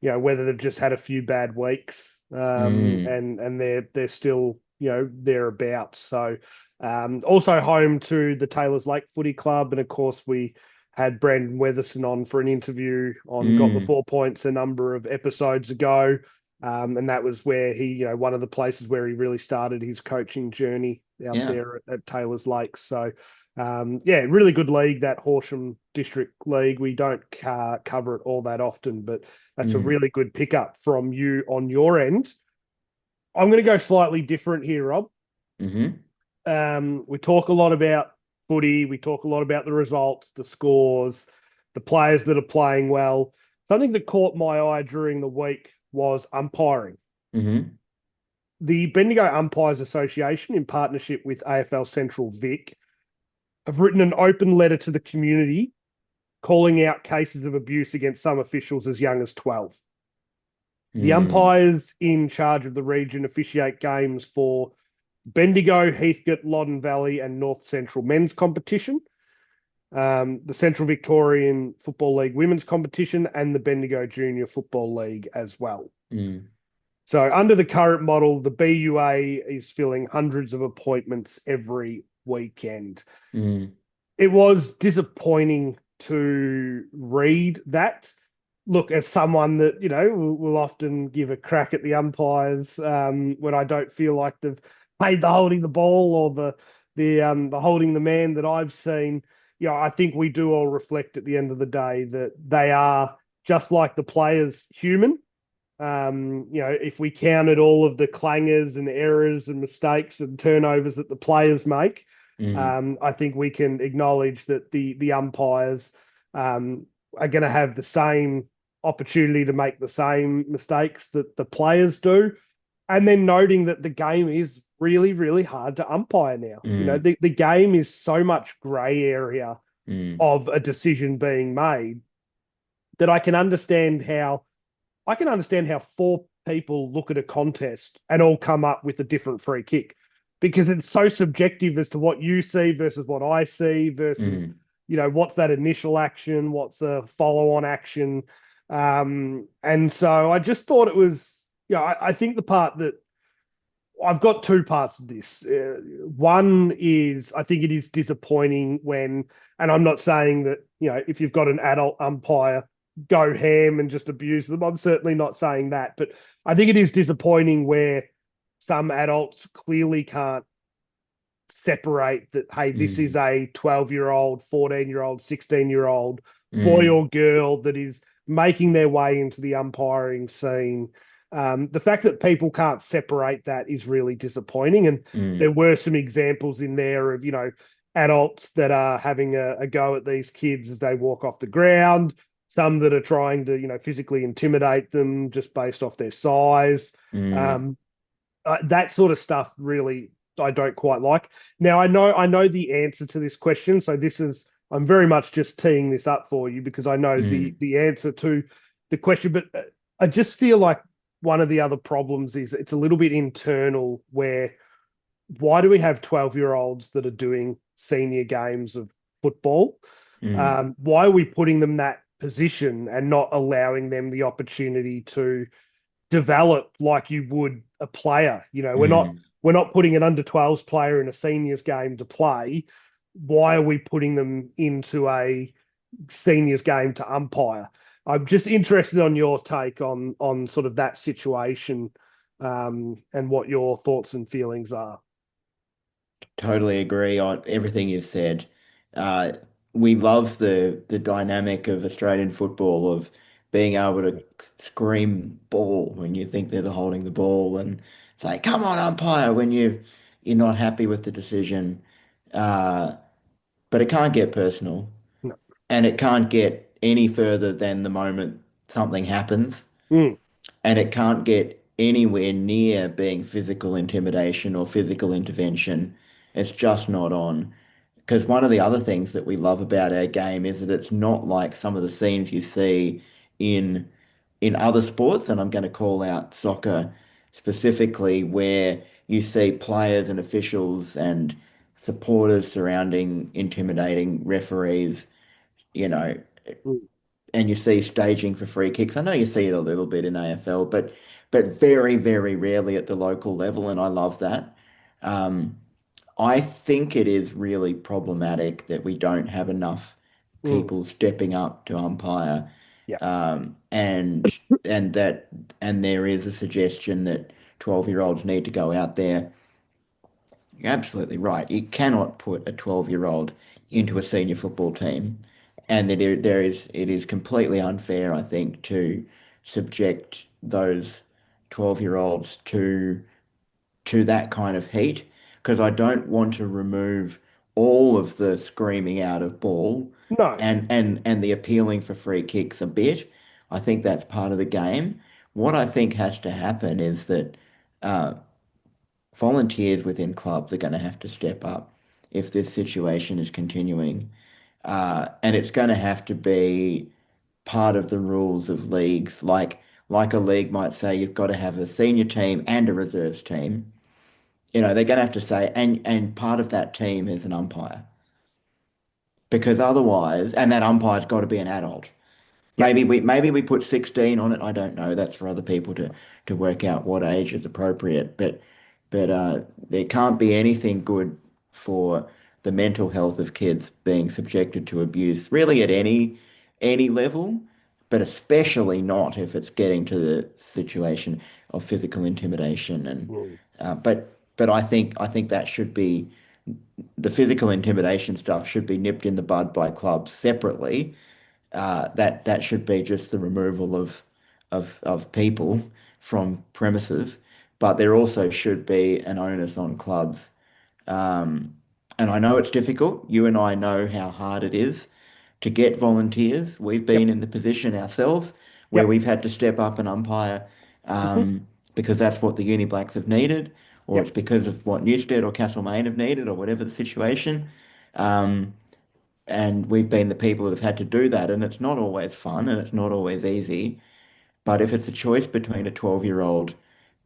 [SPEAKER 2] whether they've just had a few bad weeks,
[SPEAKER 1] Mm.
[SPEAKER 2] and they're still thereabouts. So also home to the Taylor's Lake Footy Club, and of course we had Brandon Weatherson on for an interview on Got the
[SPEAKER 1] Mm.
[SPEAKER 2] 4 Points a number of episodes ago. And that was where he, one of the places where he really started his coaching journey out
[SPEAKER 1] Yeah.
[SPEAKER 2] there at Taylor's Lakes. So, yeah, really good league, that Horsham District League. We don't cover it all that often, but that's a
[SPEAKER 1] Mm.
[SPEAKER 2] really good pickup from you on your end. I'm going to go slightly different here, Rob.
[SPEAKER 1] Hmm.
[SPEAKER 2] We talk a lot about footy. We talk a lot about the results, the scores, the players that are playing well. Something that caught my eye during the week was umpiring.
[SPEAKER 1] Hmm.
[SPEAKER 2] The Bendigo Umpires Association, in partnership with AFL Central Vic, have written an open letter to the community calling out cases of abuse against some officials as young as 12. The
[SPEAKER 1] Mm.
[SPEAKER 2] umpires in charge of the region officiate games for Bendigo, Heathcote, Loddon Valley, and North Central men's competition, the Central Victorian Football League women's competition, and the Bendigo Junior Football League as well.
[SPEAKER 1] Mm.
[SPEAKER 2] So, under the current model, the BUA is filling hundreds of appointments every weekend.
[SPEAKER 1] Mm.
[SPEAKER 2] It was disappointing to read that. Look, as someone that, will often give a crack at the umpires when I don't feel like they've played the holding the ball or the holding the man that I've seen. I think we do all reflect at the end of the day that they are just like the players human. If we counted all of the clangers and errors and mistakes and turnovers that the players make,
[SPEAKER 1] Mm.
[SPEAKER 2] I think we can acknowledge that the umpires are going to have the same opportunity to make the same mistakes that the players do. And then noting that the game is really, really hard to umpire now.
[SPEAKER 1] Mm.
[SPEAKER 2] The game is so much grey area
[SPEAKER 1] Mm.
[SPEAKER 2] of a decision being made that I can understand how four people look at a contest and all come up with a different free kick because it's so subjective as to what you see versus what I see versus,
[SPEAKER 1] Mm.
[SPEAKER 2] what's that initial action, what's a follow on action. And so I just thought it was, I think the part that I've got two parts of this. One is I think it is disappointing when, and I'm not saying that, if you've got an adult umpire, go ham and just abuse them. I'm certainly not saying that. But I think it is disappointing where some adults clearly can't separate that, hey, this is
[SPEAKER 1] Mm.
[SPEAKER 2] a 12-year-old, 14-year-old, 16-year-old boy
[SPEAKER 1] Mm.
[SPEAKER 2] or girl that is making their way into the umpiring scene. The fact that people can't separate that is really disappointing. And there
[SPEAKER 1] Mm.
[SPEAKER 2] were some examples in there of, adults that are having a go at these kids as they walk off the ground, some that are trying to, physically intimidate them just based off their size.
[SPEAKER 1] Mm.
[SPEAKER 2] Um, that sort of stuff really I don't quite like. Now I know the answer to this question, so I'm very much just teeing this up for you because I know the
[SPEAKER 1] Mm.
[SPEAKER 2] the answer to the question, but I just feel like one of the other problems is it's a little bit internal where why do we have 12-year-olds that are doing senior games of football?
[SPEAKER 1] Mm.
[SPEAKER 2] Why are we putting them that position and not allowing them the opportunity to develop like you would a player.
[SPEAKER 1] Mm.
[SPEAKER 2] We're not putting an under 12s player in a seniors game to play. Why are we putting them into a seniors game to umpire? I'm just interested on your take on sort of that situation, and what your thoughts and feelings are.
[SPEAKER 1] Totally agree on everything you've said. Uh, we love the dynamic of Australian football of being able to scream ball when you think they're the holding the ball and say, "Come on, umpire!" when you're not happy with the decision. Uh, but it can't get personal,
[SPEAKER 2] No.
[SPEAKER 1] and it can't get any further than the moment something happens,
[SPEAKER 2] Mm,
[SPEAKER 1] and it can't get anywhere near being physical intimidation or physical intervention. It's just not on. Because one of the other things that we love about our game is that it's not like some of the scenes you see in in other sports, and I'm going to call out soccer specifically, where you see players and officials and supporters surrounding intimidating referees, you know,
[SPEAKER 2] mm,
[SPEAKER 1] and you see staging for free kicks. I know you see it a little bit in AFL, but very, very rarely at the local level, and I love that. Um, I think it is really problematic that we don't have enough
[SPEAKER 2] mm,
[SPEAKER 1] people stepping up to umpire.
[SPEAKER 2] Yeah.
[SPEAKER 1] And and that and there is a suggestion that 12-year-olds need to go out there. You're absolutely right. You cannot put a 12-year-old into a senior football team, and it is completely unfair, I think, to subject those 12-year-olds to that kind of heat because I don't want to remove all of the screaming out of ball
[SPEAKER 2] No.
[SPEAKER 1] and the appealing for free kicks a bit. I think that's part of the game. What I think has to happen is that uh, volunteers within clubs are going to have to step up if this situation is continuing. And it's going to have to be part of the rules of leagues. Like a league might say you've got to have a senior team and a reserves team. They're going to have to say, and part of that team is an umpire. Because otherwise, and that umpire's got to be an adult.
[SPEAKER 2] Yep.
[SPEAKER 1] Maybe we put 16 on it. I don't know. That's for other people to work out what age is appropriate. But there can't be anything good for the mental health of kids being subjected to abuse, really at any level, but especially not if it's getting to the situation of physical intimidation. And
[SPEAKER 2] Mm.
[SPEAKER 1] but I think that should be the physical intimidation stuff should be nipped in the bud by clubs separately. That should be just the removal of people from premises, but there also should be an onus on clubs. Um, and I know it's difficult. You and I know how hard it is to get volunteers. We've been
[SPEAKER 2] Yep.
[SPEAKER 1] in the position ourselves where
[SPEAKER 2] Yep.
[SPEAKER 1] we've had to step up and umpire
[SPEAKER 2] Hmm.
[SPEAKER 1] because that's what the Uni Blacks have needed, or it's
[SPEAKER 2] Yep.
[SPEAKER 1] because of what Newstead or Castlemaine have needed, or whatever the situation. Um, and we've been the people that have had to do that, and it's not always fun and it's not always easy. But if it's a choice between a 12-year-old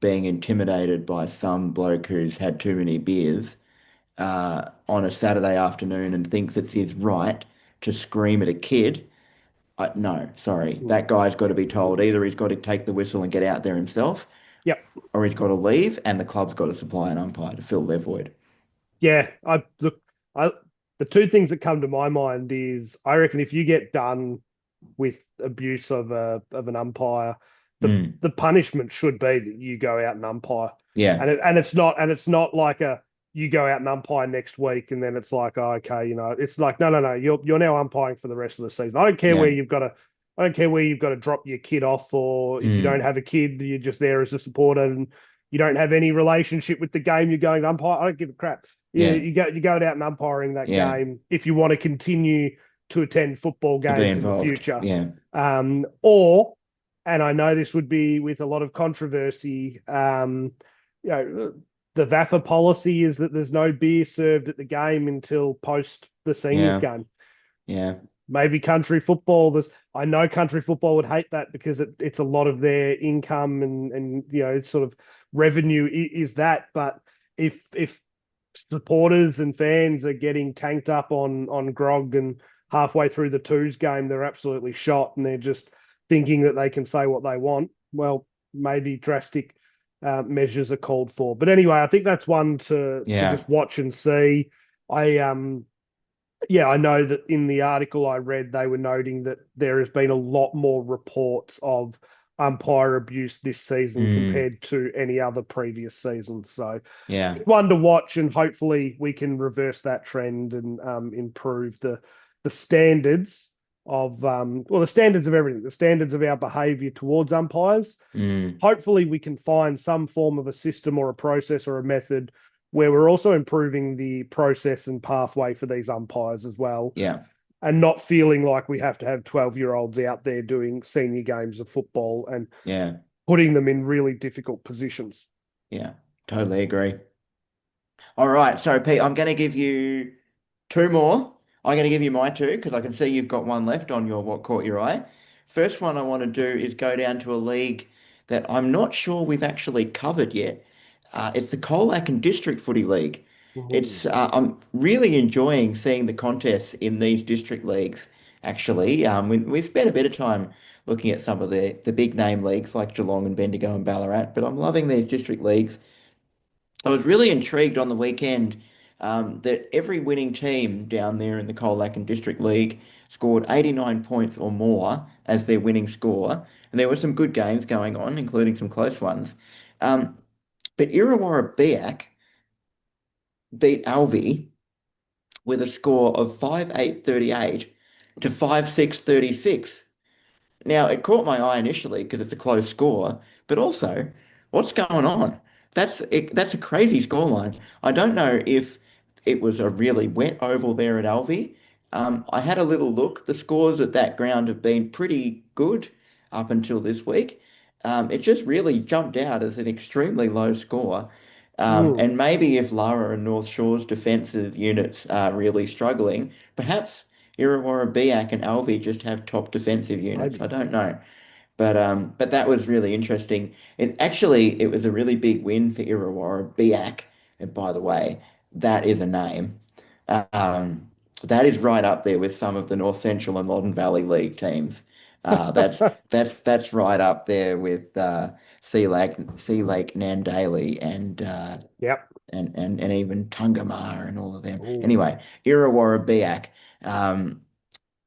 [SPEAKER 1] being intimidated by some bloke who's had too many beers on a Saturday afternoon and thinks it's his right to scream at a kid, no, sorry.
[SPEAKER 2] Mm.
[SPEAKER 1] That guy's got to be told either he's got to take the whistle and get out there himself,
[SPEAKER 2] Yep.
[SPEAKER 1] or he's got to leave, and the club's got to supply an umpire to fill their void.
[SPEAKER 2] Yeah. I look. I the two things that come to my mind is I reckon if you get done with abuse of an umpire,
[SPEAKER 1] Mm,
[SPEAKER 2] the punishment should be that you go out and umpire,
[SPEAKER 1] yeah,
[SPEAKER 2] and it's not like a you go out and umpire next week and then it's like oh, okay, it's like no, you're now umpiring for the rest of the season.
[SPEAKER 1] yeah,
[SPEAKER 2] I don't care where you've got to drop your kid off, or if you don't
[SPEAKER 1] mm,
[SPEAKER 2] have a kid, you're just there as a supporter and you don't have any relationship with the game. You're going to umpire. I don't give a crap.
[SPEAKER 1] yeah,
[SPEAKER 2] You go out and umpiring that
[SPEAKER 1] yeah.
[SPEAKER 2] game if you want to continue to attend football
[SPEAKER 1] To be
[SPEAKER 2] games in the
[SPEAKER 1] involved.
[SPEAKER 2] future.
[SPEAKER 1] Yeah.
[SPEAKER 2] Or, and I know this would be with a lot of controversy, the VAFA policy is that there's no beer served at the game until post the seniors
[SPEAKER 1] Yeah.
[SPEAKER 2] game.
[SPEAKER 1] Yeah.
[SPEAKER 2] Maybe country football. I know country football would hate that because it's a lot of their income and sort of revenue is that. But if supporters and fans are getting tanked up on grog and halfway through the twos game they're absolutely shot and they're just thinking that they can say what they want, well, maybe drastic measures are called for. But anyway, I think that's one to
[SPEAKER 1] Yeah.
[SPEAKER 2] just watch and see. I Yeah, I know that in the article I read, they were noting that there has been a lot more reports of umpire abuse this season
[SPEAKER 1] Mm.
[SPEAKER 2] compared to any other previous season. So,
[SPEAKER 1] Yeah.
[SPEAKER 2] one to watch, and hopefully we can reverse that trend and improve the standards of the standards of everything, the standards of our behaviour towards umpires.
[SPEAKER 1] Mm.
[SPEAKER 2] Hopefully we can find some form of a system or a process or a method where we're also improving the process and pathway for these umpires as well,
[SPEAKER 1] Yeah.
[SPEAKER 2] and not feeling like we have to have 12-year-olds out there doing senior games of football and
[SPEAKER 1] Yeah.
[SPEAKER 2] putting them in really difficult positions.
[SPEAKER 1] Yeah. Totally agree. All right. So, Pete, I'm going to give you two more. I'm going to give you my two because I can see you've got one left on your what caught your eye. First one I want to do is go down to a league that I'm not sure we've actually covered yet. It's the Colac and District Footy League.
[SPEAKER 2] Mhm.
[SPEAKER 1] I'm really enjoying seeing the contests in these district leagues. Actually, we spent a bit of time looking at some of the big name leagues like Geelong and Bendigo and Ballarat, but I'm loving these district leagues. I was really intrigued on the weekend. that every winning team down there in the Colac and District League scored 89 points or more as their winning score. And there were some good games going on, including some close ones. Um, but Illawarra Biak beat Alvi with a score of 5-8-38 to 5-6-36. Now, it caught my eye initially because it's a close score, but also, what's going on? That's a crazy scoreline. I don't know if it was a really wet oval there at Alvey. I had a little look. The scores at that ground have been pretty good up until this week. It just really jumped out as an extremely low score.
[SPEAKER 2] Mm,
[SPEAKER 1] And maybe if Lara and North Shore's defensive units are really struggling, perhaps Illawarra Biak and Alvey just have top defensive units. I
[SPEAKER 2] maybe.
[SPEAKER 1] don't know. But that was really interesting. It was a really big win for Illawarra Biak. And by the way, that is a name. Um, that is right up there with some of the North Central and Loddon Valley League teams. That's right up there with Sea Lake Nandaley
[SPEAKER 2] Yep.
[SPEAKER 1] and even Tungamar and all of them.
[SPEAKER 2] Ooh.
[SPEAKER 1] Anyway, Illawarra Biak.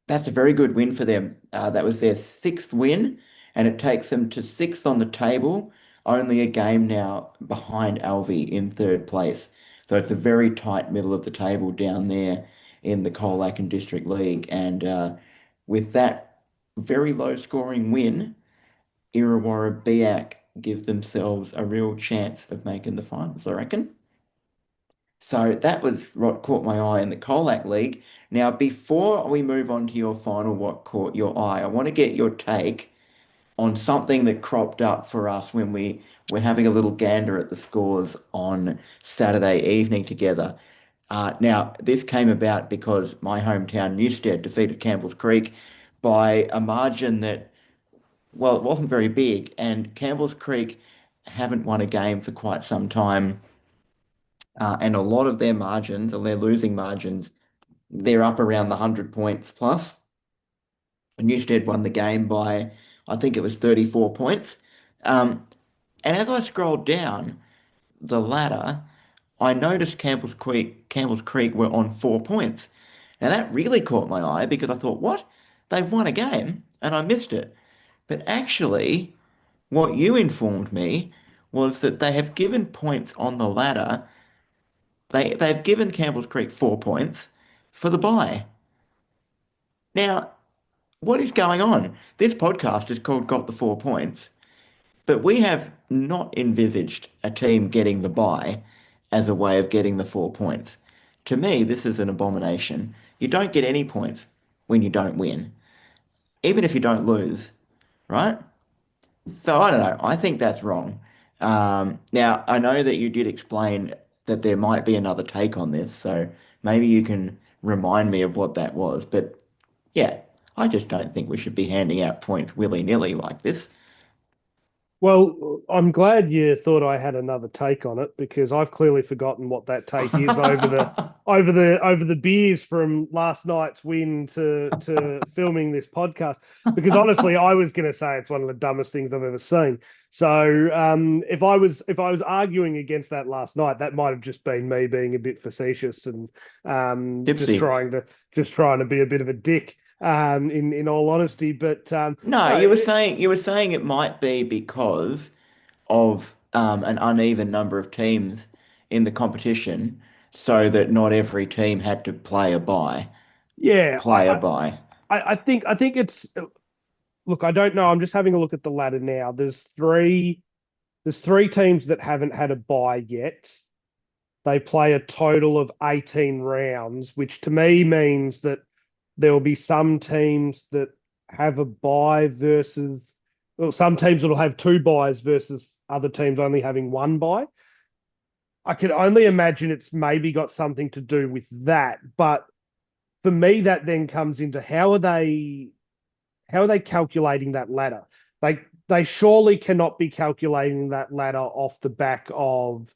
[SPEAKER 1] That's a very good win for them. That was their sixth win, and it takes them to sixth on the table, only a game now behind Alvey in third place. So it's a very tight middle of the table down there in the Colac and District League. And with that very low scoring win, Illawarra Biak give themselves a real chance of making the finals, I reckon. So that was what caught my eye in the Colac League. Now, before we move on to your final, what caught your eye, I want to get your take on something that cropped up for us when we were having a little gander at the scores on Saturday evening together. Now, this came about because my hometown Newstead defeated Campbell's Creek by a margin that, well, it wasn't very big, and Campbell's Creek haven't won a game for quite some time. And a lot of their margins, or their losing margins, they're up around the 100 points plus. Newstead won the game by, I think it was 34 points. Um, and as I scrolled down the ladder, I noticed Campbell's Creek were on 4 points. Now that really caught my eye because I thought, what? They've won a game and I missed it. But actually, what you informed me was that they have given points on the ladder. They've given Campbell's Creek 4 points for the bye. Now, what is going on? This podcast is called Got the 4 Points, but we have not envisaged a team getting the bye as a way of getting the 4 points. To me, this is an abomination. You don't get any points when you don't win, even if you don't lose, right? So I don't know. I think that's wrong. Now, I know that you did explain that there might be another take on this, so maybe you can remind me of what that was. But yeah, I just don't think we should be handing out points willy-nilly like this.
[SPEAKER 2] Well, I'm glad you thought I had another take on it because I've clearly forgotten what that take is over the beers from last night's win to filming this podcast. Because honestly, I was going to say it's one of the dumbest things I've ever seen. So if I was arguing against that last night, that might have just been me being a bit facetious and just
[SPEAKER 1] Tipsy.
[SPEAKER 2] trying to be a bit of a dick. In all honesty, but
[SPEAKER 1] No,
[SPEAKER 2] no,
[SPEAKER 1] you were saying it might be because of an uneven number of teams in the competition, so that not every team had to play a bye.
[SPEAKER 2] yeah,
[SPEAKER 1] Play a bye.
[SPEAKER 2] I think it's look, I don't know. I'm just having a look at the ladder now. There's three teams that haven't had a bye yet. They play a total of 18 rounds, which to me means that there will be some teams that have a bye versus well, some teams that'll have two byes versus other teams only having one bye. I can only imagine it's maybe got something to do with that. But for me, that then comes into how are they calculating that ladder? They surely cannot be calculating that ladder off the back of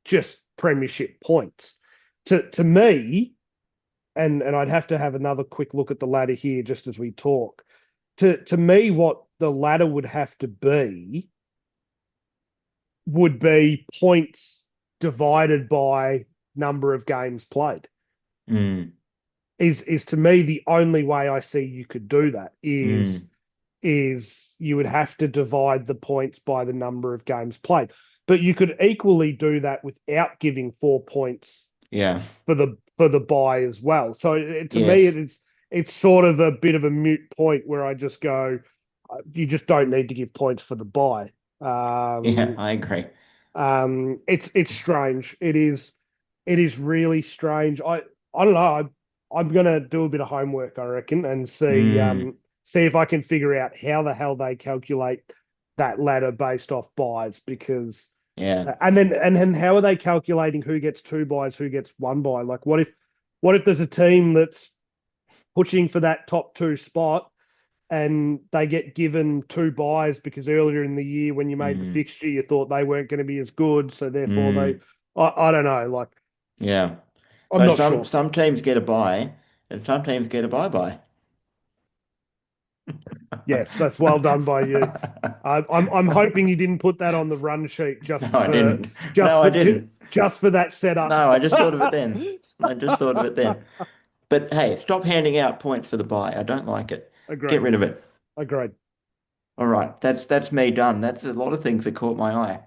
[SPEAKER 2] just premiership points. To me, and I'd have to have another quick look at the ladder here just as we talk. To me, what the ladder would have to be would be points divided by number of games played.
[SPEAKER 1] Mm,
[SPEAKER 2] Is to me the only way I see you could do that
[SPEAKER 1] mm,
[SPEAKER 2] is you would have to divide the points by the number of games played. But you could equally do that without giving 4 points
[SPEAKER 1] yeah.
[SPEAKER 2] for the buy as well. So to me,
[SPEAKER 1] Yes.
[SPEAKER 2] it's sort of a bit of a moot point where I just go, you just don't need to give points for the buy.
[SPEAKER 1] Yeah, I agree.
[SPEAKER 2] It's strange. It is really strange. I don't know. I'm gonna do a bit of homework, I reckon, and
[SPEAKER 1] Mm,
[SPEAKER 2] see if I can figure out how the hell they calculate that ladder based off buys because
[SPEAKER 1] yeah.
[SPEAKER 2] and then how are they calculating who gets two buys, who gets one buy? Like what if there's a team that's pushing for that top two spot and they get given two buys because earlier in the year when you made the
[SPEAKER 1] Mm,
[SPEAKER 2] fixture you thought they weren't going to be as good, so therefore
[SPEAKER 1] mm,
[SPEAKER 2] I don't know. Like
[SPEAKER 1] yeah.
[SPEAKER 2] I'm
[SPEAKER 1] So
[SPEAKER 2] not
[SPEAKER 1] some
[SPEAKER 2] sure.
[SPEAKER 1] some teams get a bye and some teams get a bye-bye.
[SPEAKER 2] Yes, that's well done by you. I'm hoping you didn't put that on the run sheet
[SPEAKER 1] No, I didn't.
[SPEAKER 2] just
[SPEAKER 1] No, I
[SPEAKER 2] for
[SPEAKER 1] didn't.
[SPEAKER 2] just for that setup.
[SPEAKER 1] No, I just thought of it then. I just thought of it then. But hey, stop handing out points for the buy. I don't like it. Get
[SPEAKER 2] Agreed.
[SPEAKER 1] rid of it.
[SPEAKER 2] Agreed.
[SPEAKER 1] All right, that's me done. That's a lot of things that caught my eye.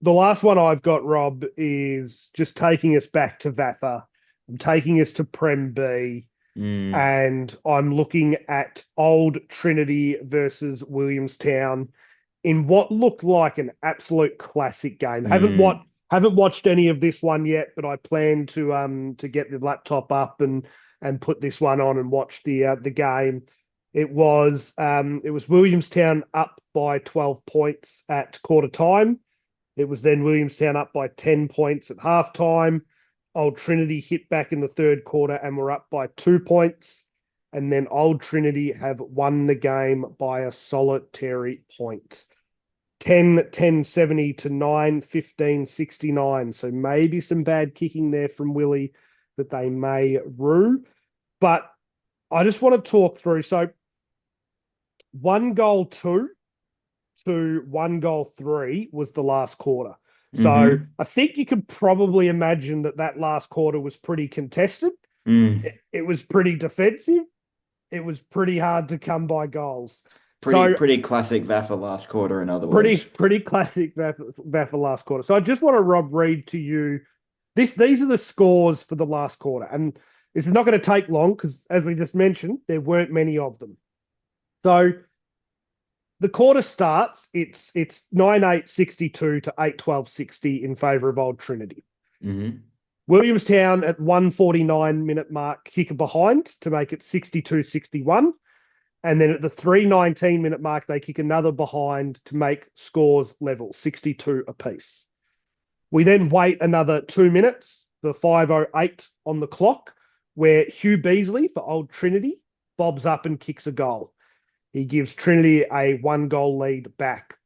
[SPEAKER 2] The last one I've got, Rob, is just taking us back to VAFA. I'm taking us to Prem B,
[SPEAKER 1] Mm,
[SPEAKER 2] and I'm looking at Old Trinity versus Williamstown in what looked like an absolute classic game.
[SPEAKER 1] mm,
[SPEAKER 2] Haven't watched any of this one yet, but I plan to get the laptop up and put this one on and watch the game. It was Williamstown up by 12 points at quarter time. It was then Williamstown up by 10 points at halftime. Old Trinity hit back in the third quarter and were up by 2 points. And then Old Trinity have won the game by a solitary point. 10 to 9, 15 69. So maybe some bad kicking there from Willie that they may rue. But I just want to talk through. So 1-2 to 1-3 was the last quarter. So
[SPEAKER 1] mm-hmm,
[SPEAKER 2] I think you could probably imagine that that last quarter was pretty contested.
[SPEAKER 1] mm.
[SPEAKER 2] It was pretty defensive. It was pretty hard to come by goals.
[SPEAKER 1] Pretty
[SPEAKER 2] So
[SPEAKER 1] pretty classic Vaffa last quarter, in other words.
[SPEAKER 2] pretty classic that for last quarter. So I just want to Rob read to you these are the scores for the last quarter, and it's not going to take long because as we just mentioned, there weren't many of them. So the quarter starts, it's 9-8-62 to 8-12-60 in favour of Old Trinity.
[SPEAKER 1] Mm-hmm.
[SPEAKER 2] Williamstown at 149-minute mark kick a behind to make it 62-61. And then at the 319-minute mark, they kick another behind to make scores level, 62 apiece. We then wait another 2 minutes, the 5:08 on the clock, where Hugh Beasley for Old Trinity bobs up and kicks a goal. He gives Trinity a 1-goal lead back.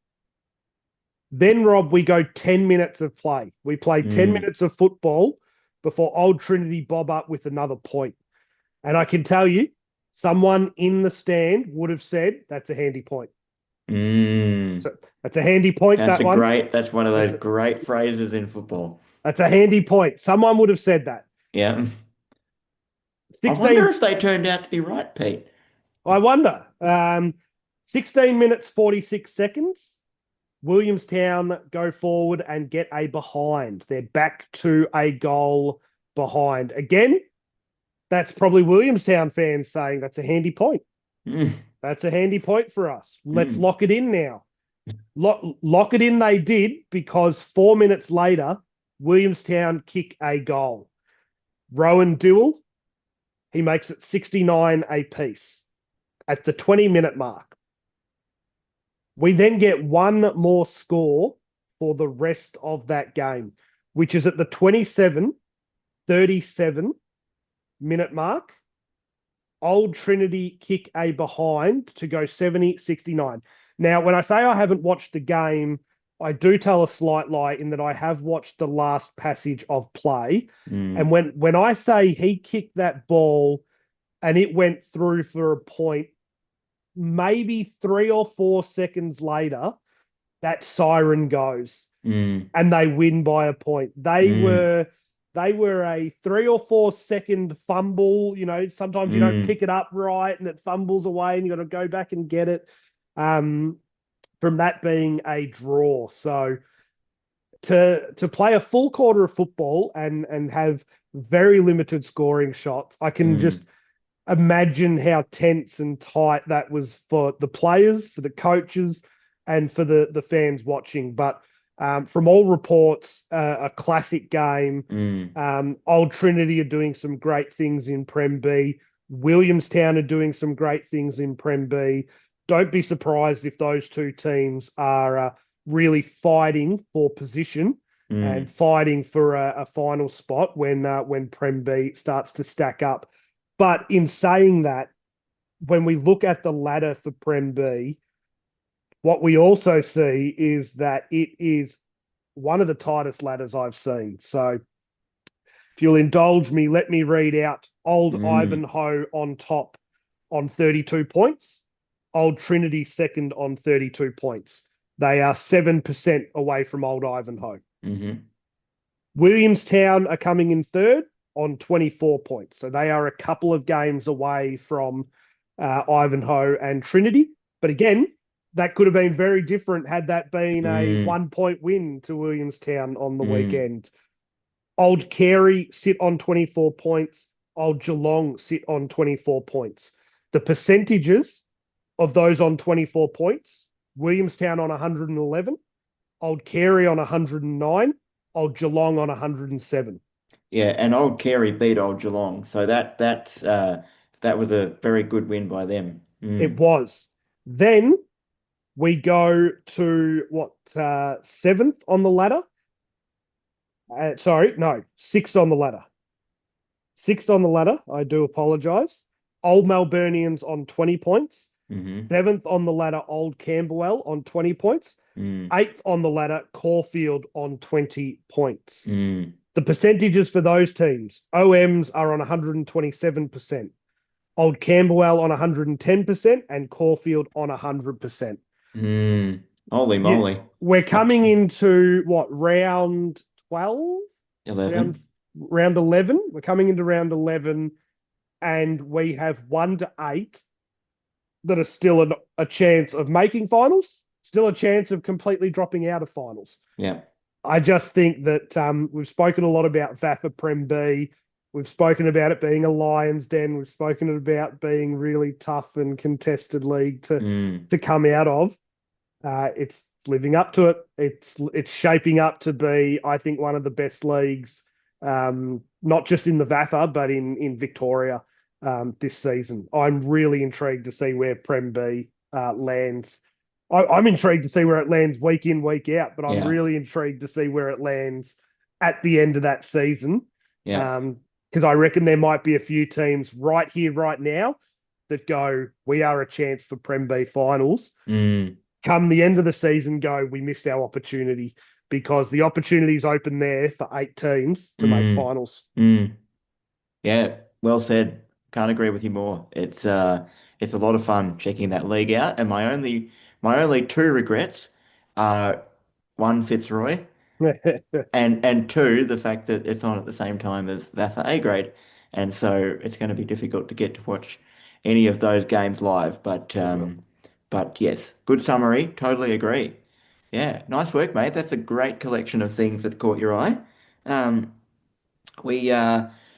[SPEAKER 2] Then, Rob, we go 10 minutes of play. We play 10
[SPEAKER 1] Mm,
[SPEAKER 2] minutes of football before Old Trinity bob up with another point. And I can tell you, someone in the stand would have said, that's a handy point.
[SPEAKER 1] mm.
[SPEAKER 2] So that's a handy point, that one.
[SPEAKER 1] That's one of those
[SPEAKER 2] That's,
[SPEAKER 1] great phrases in football.
[SPEAKER 2] that's a handy point. Someone would have said that.
[SPEAKER 1] Yeah. I wonder
[SPEAKER 2] 16,
[SPEAKER 1] if they turned out to be right, Pete.
[SPEAKER 2] I wonder. 16 minutes, 46 seconds. Williamstown go forward and get a behind. They're back to a goal behind. Again, that's probably Williamstown fans saying that's a handy point.
[SPEAKER 1] Mm,
[SPEAKER 2] That's a handy point for us. Let's
[SPEAKER 1] mm,
[SPEAKER 2] lock it in now. Lock it in they did because 4 minutes later, Williamstown kick a goal. Rowan Dewell, he makes it 69 apiece at the 20-minute mark. We then get one more score for the rest of that game, which is at the 27-37-minute mark. Old Trinity kick a behind to go 70-69. Now, when I say I haven't watched the game, I do tell a slight lie in that I have watched the last passage of play. And
[SPEAKER 1] mm,
[SPEAKER 2] when I say he kicked that ball and it went through for a point, maybe 3 or 4 seconds later, that siren goes
[SPEAKER 1] mm,
[SPEAKER 2] and they win by a point.
[SPEAKER 1] mm.
[SPEAKER 2] They were a 3 or 4 second fumble. Sometimes you don't
[SPEAKER 1] Mm,
[SPEAKER 2] pick it up right and it fumbles away and you got to go back and get it. Um, from that being a draw. So to play a full quarter of football and have very limited scoring shots, I can just
[SPEAKER 1] mm,
[SPEAKER 2] imagine how tense and tight that was for the players, for the coaches, and for the fans watching. But from all reports, a classic game.
[SPEAKER 1] mm,
[SPEAKER 2] Old Trinity are doing some great things in Prem B. Williamstown are doing some great things in Prem B. Don't be surprised if those two teams are really fighting for position and
[SPEAKER 1] mm,
[SPEAKER 2] fighting for a final spot when Prem B starts to stack up. But in saying that, when we look at the ladder for Prem B, what we also see is that it is one of the tightest ladders I've seen. So if you'll indulge me, let me read out Old
[SPEAKER 1] mm,
[SPEAKER 2] Ivanhoe on top on 32 points, Old Trinity second on 32 points. They are 7% away from Old Ivanhoe.
[SPEAKER 1] mm,
[SPEAKER 2] Williamstown are coming in third on 24 points. So they are a couple of games away from Ivanhoe and Trinity. But again, that could have been very different had that been a
[SPEAKER 1] mm,
[SPEAKER 2] 1 point win to Williamstown on the
[SPEAKER 1] mm,
[SPEAKER 2] weekend. Old Carey sit on 24 points. Old Geelong sit on 24 points. The percentages of those on 24 points, Williamstown on 111, Old Carey on 109, Old Geelong on 107.
[SPEAKER 1] Yeah, and old Carey beat old Geelong, so that was a very good win by them.
[SPEAKER 2] It
[SPEAKER 1] Mm,
[SPEAKER 2] was. Then we go to seventh on the ladder. Sorry, no, sixth on the ladder. Sixth on the ladder. I do apologise. Old Melburnians on 20 points.
[SPEAKER 1] hmm
[SPEAKER 2] Seventh on the ladder, Old Camberwell on 20 points.
[SPEAKER 1] mm,
[SPEAKER 2] Eighth on the ladder, Caulfield on 20 points.
[SPEAKER 1] mm,
[SPEAKER 2] The percentages for those teams, OMs are on 127%. Old Camberwell on 110% and Caulfield on 100%.
[SPEAKER 1] mm. Holy
[SPEAKER 2] Yeah,
[SPEAKER 1] moly.
[SPEAKER 2] we're
[SPEAKER 1] That's
[SPEAKER 2] coming into what, round 12? Round
[SPEAKER 1] 11.
[SPEAKER 2] round 11. We're coming into round 11 and we have 1 to 8 that are still a chance of making finals, still a chance of completely dropping out of finals.
[SPEAKER 1] Yeah.
[SPEAKER 2] I just think that we've spoken a lot about VAFA Prem B. We've spoken about it being a lion's den. We've spoken about being really tough and contested league
[SPEAKER 1] Mm,
[SPEAKER 2] to come out of. It's living up to it. It's shaping up to be, I think, one of the best leagues, not just in the VAFA but in Victoria this season. I'm really intrigued to see where Prem B lands. I'm intrigued to see where it lands week in, week out, but I'm
[SPEAKER 1] yeah.
[SPEAKER 2] really intrigued to see where it lands at the end of that season.
[SPEAKER 1] Yeah.
[SPEAKER 2] Because I reckon there might be a few teams right here, right now, that go, we are a chance for Prem B finals.
[SPEAKER 1] Mm,
[SPEAKER 2] Come the end of the season, go, we missed our opportunity because the opportunity's open there for 8 teams to make
[SPEAKER 1] mm,
[SPEAKER 2] finals.
[SPEAKER 1] mm. Yeah. Well said. Can't agree with you more. It's a lot of fun checking that league out. And my only two regrets are one, Fitzroy, and two, the fact that it's on at the same time as VAFA A grade. And so it's going to be difficult to get to watch any of those games live. But yes, good summary. Totally agree. Yeah, nice work, mate. That's a great collection of things that caught your eye. Um, we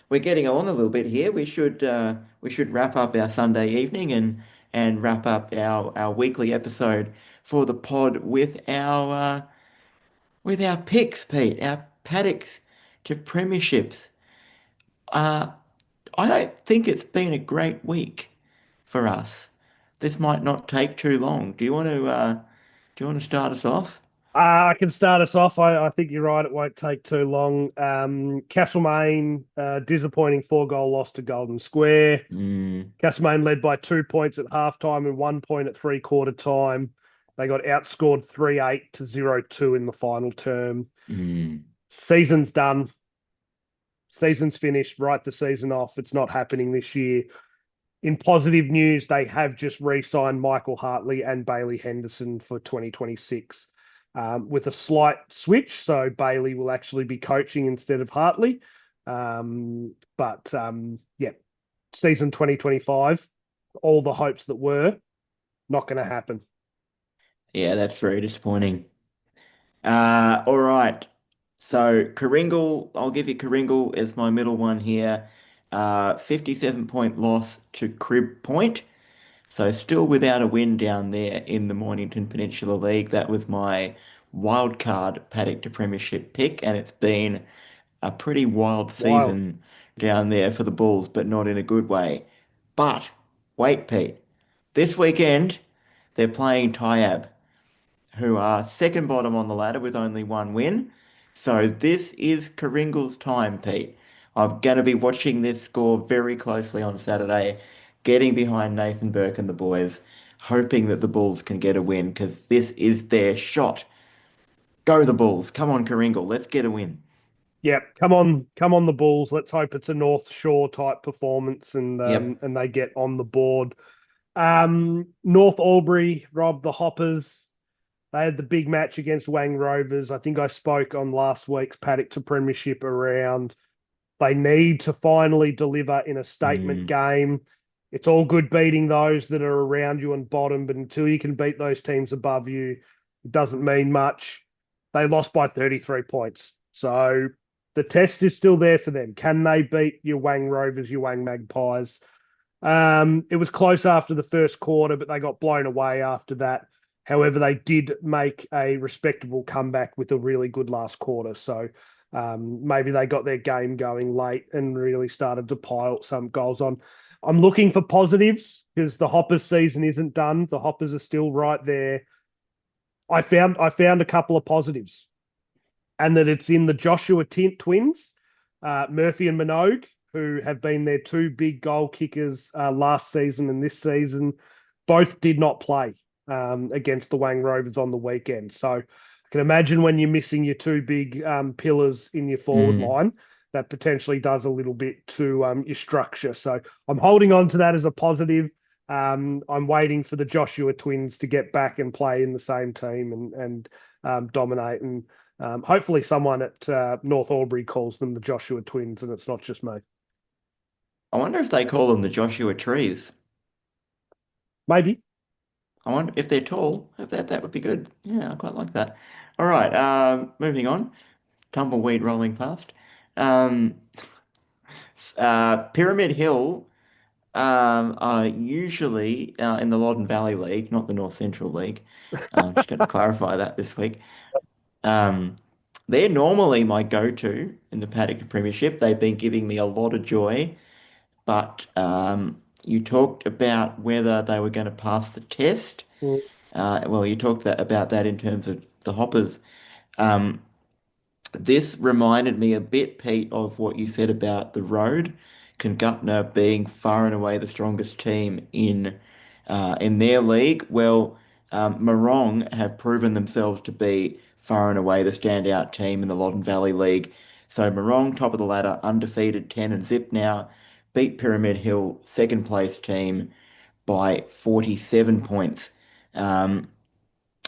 [SPEAKER 1] we're getting on a little bit here. We should wrap up our Sunday evening and wrap up our weekly episode for the pod with our picks, Pete, our Paddocks to premierships. Uh, I don't think it's been a great week for us. This might not take too long. Do you want to start us off?
[SPEAKER 2] I can start us off. I think you're right. It won't take too long. Castlemaine, disappointing 4 goal loss to Golden Square.
[SPEAKER 1] Mm,
[SPEAKER 2] Castlemaine led by 2 points at halftime and 1 point at three-quarter time. They got outscored 3-8 to 0-2 in the final term.
[SPEAKER 1] mm,
[SPEAKER 2] Season's done. Season's finished. Write the season off. It's not happening this year. In positive news, they have just re-signed Michael Hartley and Bailey Henderson for 2026 with a slight switch. So Bailey will actually be coaching instead of Hartley. Yeah, season 2025, all the hopes that were not going to happen.
[SPEAKER 1] Yeah, that's very disappointing. All right. So Karingal, I'll give you Karingal as my middle one here. 57-point loss to Crib Point. So still without a win down there in the Mornington Peninsula League. That was my wild card Paddock to Premiership pick, and it's been a pretty wild
[SPEAKER 2] Wild.
[SPEAKER 1] season down there for the Bulls, but not in a good way. But wait, Pete, this weekend they're playing Tyab, who are second bottom on the ladder with only one win. So this is Karingal's time, Pete. I'm going to be watching this score very closely on Saturday, getting behind Nathan Burke and the boys, hoping that the Bulls can get a win because this is their shot. Go the Bulls. Come on, Karingal. Let's get a win.
[SPEAKER 2] Yeah, come on, the Bulls. Let's hope it's a North Shore type performance,
[SPEAKER 1] Yep.
[SPEAKER 2] and they get on the board. North Albury, Rob, the Hoppers. They had the big match against Wang Rovers. I think I spoke on last week's Paddock to Premiership around. They need to finally deliver in a statement
[SPEAKER 1] Mm.
[SPEAKER 2] game. It's all good beating those that are around you and bottom, but until you can beat those teams above you, it doesn't mean much. They lost by 33 points. So the test is still there for them. Can they beat your Wang Rovers, your Wang Magpies? It was close after the first quarter, but they got blown away after that. However, they did make a respectable comeback with a really good last quarter. So maybe they got their game going late and really started to pile some goals on. I'm looking for positives because the Hoppers season isn't done. The Hoppers are still right there. I found a couple of positives, and that it's in the Joshua twins, Murphy and Minogue, who have been their two big goal kickers last season and this season. Both did not play against the Wang Rovers on the weekend. So I can imagine when you're missing your two big pillars in your forward
[SPEAKER 1] Mm.
[SPEAKER 2] line, that potentially does a little bit to your structure. So I'm holding on to that as a positive. I'm waiting for the Joshua twins to get back and play in the same team and dominate. And hopefully, someone at North Albury calls them the Joshua twins, and it's not just me.
[SPEAKER 1] I wonder if they call them the Joshua Trees.
[SPEAKER 2] Maybe.
[SPEAKER 1] I wonder if they're tall. If that would be good. Yeah, I quite like that. All right, moving on. Tumbleweed rolling past. Um, Pyramid Hill are usually in the Loddon Valley League, not the North Central League. Just got to clarify that this week. Um, they're normally my go-to in the Paddock Premiership. They've been giving me a lot of joy, but you talked about whether they were going to pass the test.
[SPEAKER 2] Mm,
[SPEAKER 1] Well, you talked about that in terms of the Hoppers. Um, this reminded me a bit, Pete, of what you said about the road, Congupna being far and away the strongest team in their league. Well, Morong have proven themselves to be far and away the standout team in the Loddon Valley League. So Morong, top of the ladder, undefeated, 10 and zip now, beat Pyramid Hill, second place team by 47 points. Um,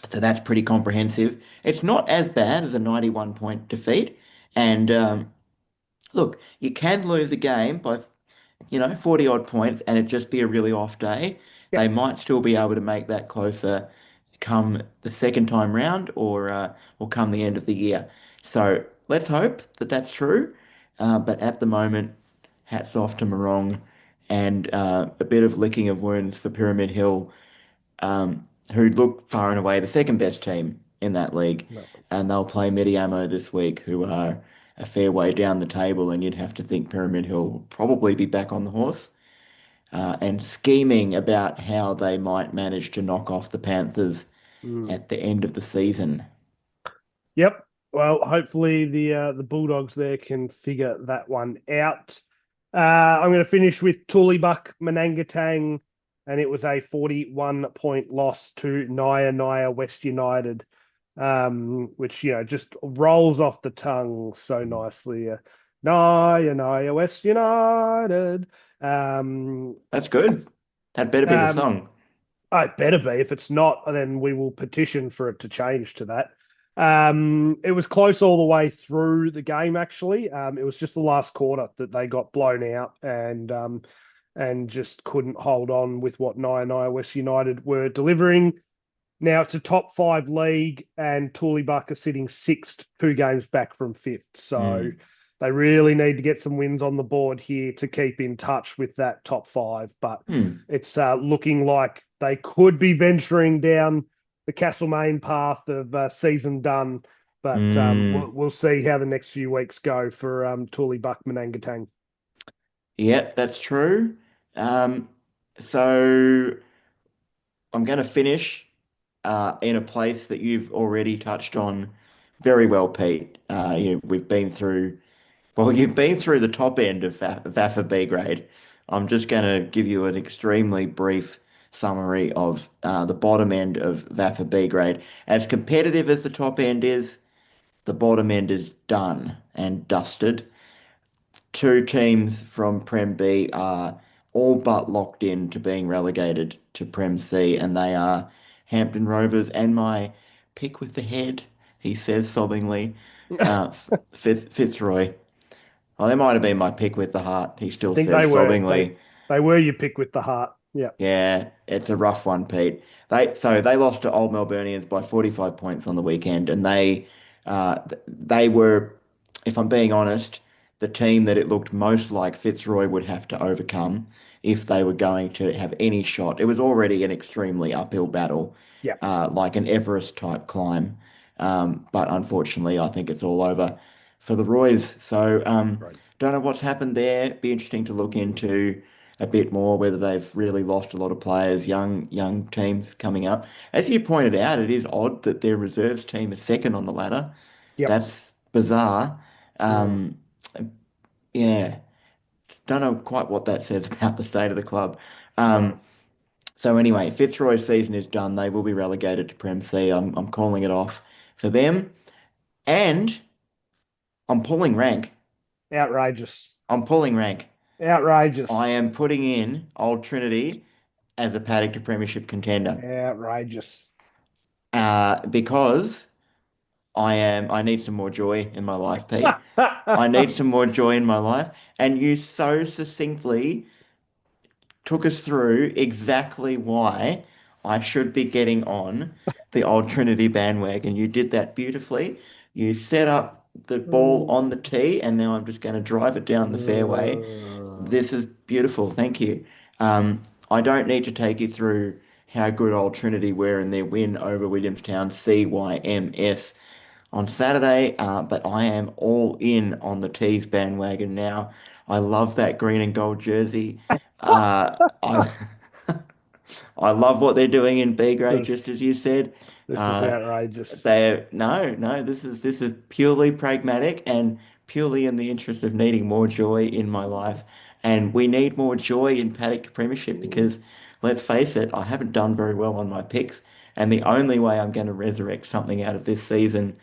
[SPEAKER 1] so that's pretty comprehensive. It's not as bad as a 91 point defeat. And look, you can lose a game by, 40 odd points and it just be a really off day.
[SPEAKER 2] yeah.
[SPEAKER 1] They might still be able to make that closer come the second time round or come the end of the year. So let's hope that that's true. But at the moment, hats off to Morong and a bit of licking of wounds for Pyramid Hill, who look far and away the second best team in that league.
[SPEAKER 2] No.
[SPEAKER 1] And they'll play Mediamo this week, who are a fair way down the table, and you'd have to think Pyramid Hill will probably be back on the horse and scheming about how they might manage to knock off the Panthers
[SPEAKER 2] Mm.
[SPEAKER 1] at the end of the season.
[SPEAKER 2] Yep. Well, hopefully the Bulldogs there can figure that one out. I'm going to finish with Tulibuck Manangatang, and it was a 41-point loss to Naya West United, which just rolls off the tongue so nicely. Naya West United. Um,
[SPEAKER 1] That's good. That better be the
[SPEAKER 2] um,
[SPEAKER 1] song.
[SPEAKER 2] it better be. If it's not, then we will petition for it to change to that. It was close all the way through the game, actually. It was just the last quarter that they got blown out and just couldn't hold on with what Nine West United were delivering. Now it's a top five league, and Tooleybuck are sitting sixth, 2 games back from fifth. So
[SPEAKER 1] Mm.
[SPEAKER 2] they really need to get some wins on the board here to keep in touch with that top five. But
[SPEAKER 1] Hmm.
[SPEAKER 2] it's looking like they could be venturing down the Castlemaine path of season done. But
[SPEAKER 1] Mm.
[SPEAKER 2] we'll see how the next few weeks go for Tooleybuck Manangatang.
[SPEAKER 1] Yep, that's true. Um, so I'm going to finish in a place that you've already touched on very well, Pete. We've been through, well, you've been through the top end of VAFA B grade. I'm just going to give you an extremely brief summary of the bottom end of VAFA B grade. As competitive as the top end is, the bottom end is done and dusted. Two teams from Prem B are all but locked in to being relegated to Prem C, and they are Hampton Rovers and my pick with the head, he says sobbingly, Fitzroy. Well, they might have been my pick with the heart, he
[SPEAKER 2] I
[SPEAKER 1] still
[SPEAKER 2] think
[SPEAKER 1] says
[SPEAKER 2] they were
[SPEAKER 1] sobbingly.
[SPEAKER 2] they were your pick with the heart. Yeah.
[SPEAKER 1] Yeah, it's a rough one, Pete. They lost to Old Melburnians by 45 points on the weekend, and they were, if I'm being honest, the team that it looked most like Fitzroy would have to overcome if they were going to have any shot. It was already an extremely uphill battle,
[SPEAKER 2] Yeah.
[SPEAKER 1] like an Everest type climb. But unfortunately, I think it's all over for the Roys. So
[SPEAKER 2] Right.
[SPEAKER 1] don't know what's happened there. Be interesting to look into a bit more whether they've really lost a lot of players, young teams coming up. As you pointed out, it is odd that their reserves team is second on the ladder.
[SPEAKER 2] Yep.
[SPEAKER 1] That's bizarre.
[SPEAKER 2] Mm.
[SPEAKER 1] Um, yeah, don't know quite what that says about the state of the club.
[SPEAKER 2] No.
[SPEAKER 1] Um, so anyway, Fitzroy's season is done. They will be relegated to Prem C. I'm calling it off for them, and I'm pulling rank.
[SPEAKER 2] Outrageous.
[SPEAKER 1] I'm pulling rank. I
[SPEAKER 2] Outrageous.
[SPEAKER 1] am putting in Old Trinity as a Paddock to Premiership contender.
[SPEAKER 2] Outrageous.
[SPEAKER 1] Because I need some more joy in my life, Pete. I need some more joy in my life. And you so succinctly took us through exactly why I should be getting on the Old Trinity bandwagon. You did that beautifully. You set up the ball on the tee, and now I'm just going to drive it down the fairway. This is beautiful. Thank you. I don't need to take you through how good Old Trinity were in their win over Williamstown CYMS on Saturday, but I am all in on the Tees bandwagon now. I love that green and gold jersey. I I love what they're doing in B grade,
[SPEAKER 2] this
[SPEAKER 1] just as you said.
[SPEAKER 2] this is
[SPEAKER 1] Uh,
[SPEAKER 2] outrageous.
[SPEAKER 1] no, this is purely pragmatic and purely in the interest of needing more joy in my life. And we need more joy in Paddock Premiership because let's face it, I haven't done very well on my picks. And the only way I'm going to resurrect something out of this season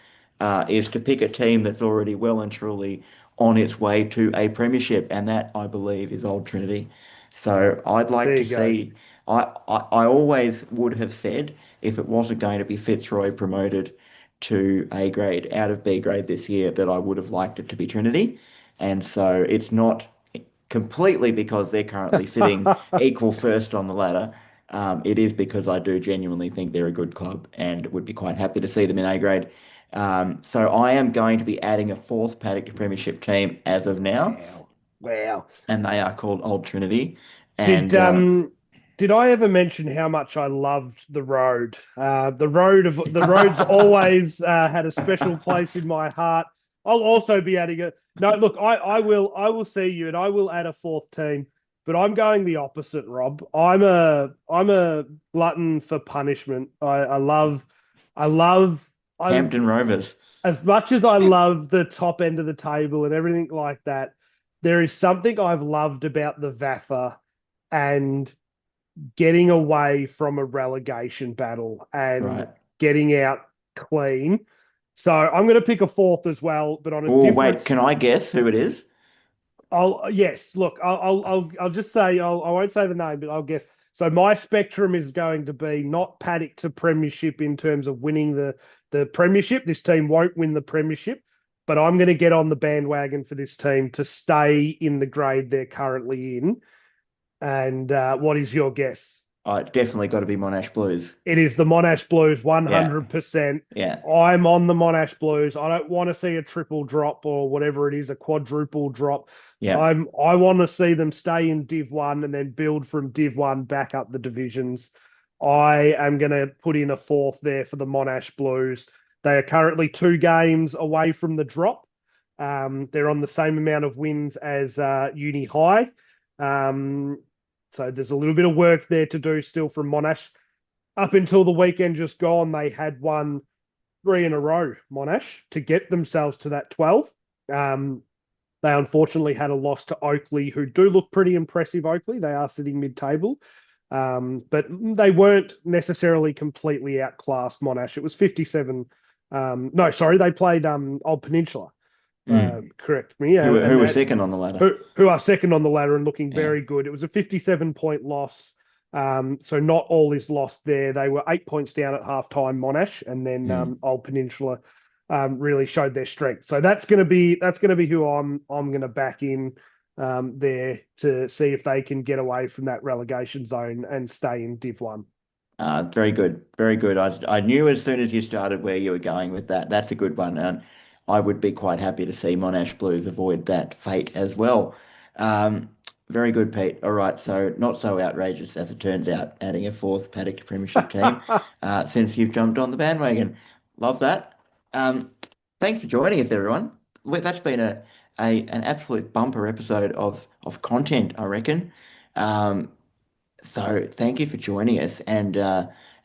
[SPEAKER 1] is to pick a team that's already well and truly on its way to a premiership, and that I believe is Old Trinity.
[SPEAKER 2] Yeah.
[SPEAKER 1] So I'd like
[SPEAKER 2] There
[SPEAKER 1] to
[SPEAKER 2] you go.
[SPEAKER 1] see. I always would have said if it wasn't going to be Fitzroy promoted to A grade out of B grade this year, that I would have liked it to be Trinity. And so it's not completely because they're currently sitting equal first on the ladder. It is because I do genuinely think they're a good club and would be quite happy to see them in A grade. So I am going to be adding a fourth Paddock to Premiership team as of now,
[SPEAKER 2] Wow. Wow.
[SPEAKER 1] and they are called Old Trinity.
[SPEAKER 2] Did
[SPEAKER 1] And
[SPEAKER 2] um did I ever mention how much I loved the road? The road's always had a special place in my heart. I'll also be adding a no. Look, I will see you, and I will add a fourth team. But I'm going the opposite, Rob. I'm a glutton for punishment. I love
[SPEAKER 1] Hampton Rovers.
[SPEAKER 2] as much as I love the top end of the table and everything like that. There is something I've loved about the VAFA and getting away from a relegation battle and
[SPEAKER 1] Right.
[SPEAKER 2] getting out clean. So I'm going to pick a fourth as well, but on a
[SPEAKER 1] Oh, wait,
[SPEAKER 2] different.
[SPEAKER 1] can I guess who it is?
[SPEAKER 2] I'll yes. Look, I'll just say I won't say the name, but I'll guess So my spectrum is going to be not Paddock to Premiership in terms of winning the Premiership. This team won't win the Premiership, but I'm going to get on the bandwagon for this team to stay in the grade they're currently in. And what is your guess?
[SPEAKER 1] Oh, it definitely got to be Monash Blues.
[SPEAKER 2] It is the Monash Blues,
[SPEAKER 1] Yeah,
[SPEAKER 2] 100%.
[SPEAKER 1] yeah.
[SPEAKER 2] I'm on the Monash Blues. I don't want to see a triple drop or whatever it is, a quadruple drop.
[SPEAKER 1] Yeah.
[SPEAKER 2] I want to see them stay in Div 1 and then build from Div 1 back up the divisions. I am going to put in a fourth there for the Monash Blues. They are currently 2 games away from the drop. They're on the same amount of wins as Uni High. Um, so there's a little bit of work there to do still from Monash. Up until the weekend just gone, they had won 3 in a row, Monash, to get themselves to that 12. They unfortunately had a loss to Oakley, who do look pretty impressive, Oakley. They are sitting mid-table. But they weren't necessarily completely outclassed, Monash. It was 57. No, sorry, they played Old Peninsula.
[SPEAKER 1] Mm.
[SPEAKER 2] Correct me.
[SPEAKER 1] Who
[SPEAKER 2] And
[SPEAKER 1] was
[SPEAKER 2] that,
[SPEAKER 1] second on the ladder?
[SPEAKER 2] who are second on the ladder and looking
[SPEAKER 1] Yeah.
[SPEAKER 2] very good. It was a 57-point loss. So not all is lost there. They were 8 points down at halftime, Monash, and then
[SPEAKER 1] Mm.
[SPEAKER 2] Old Peninsula really showed their strength. So that's gonna be who I'm gonna back in there to see if they can get away from that relegation zone and stay in Div 1.
[SPEAKER 1] Very good, very good. I knew as soon as you started where you were going with that. That's a good one, and I would be quite happy to see Monash Blues avoid that fate as well. Um, Very good, Pete. All right, so not so outrageous as it turns out, adding a fourth Paddock Premiership team since you've jumped on the bandwagon. Love that. Um, Thanks for joining us, everyone. That's been an absolute bumper episode of content, I reckon. Um, so thank you for joining us. And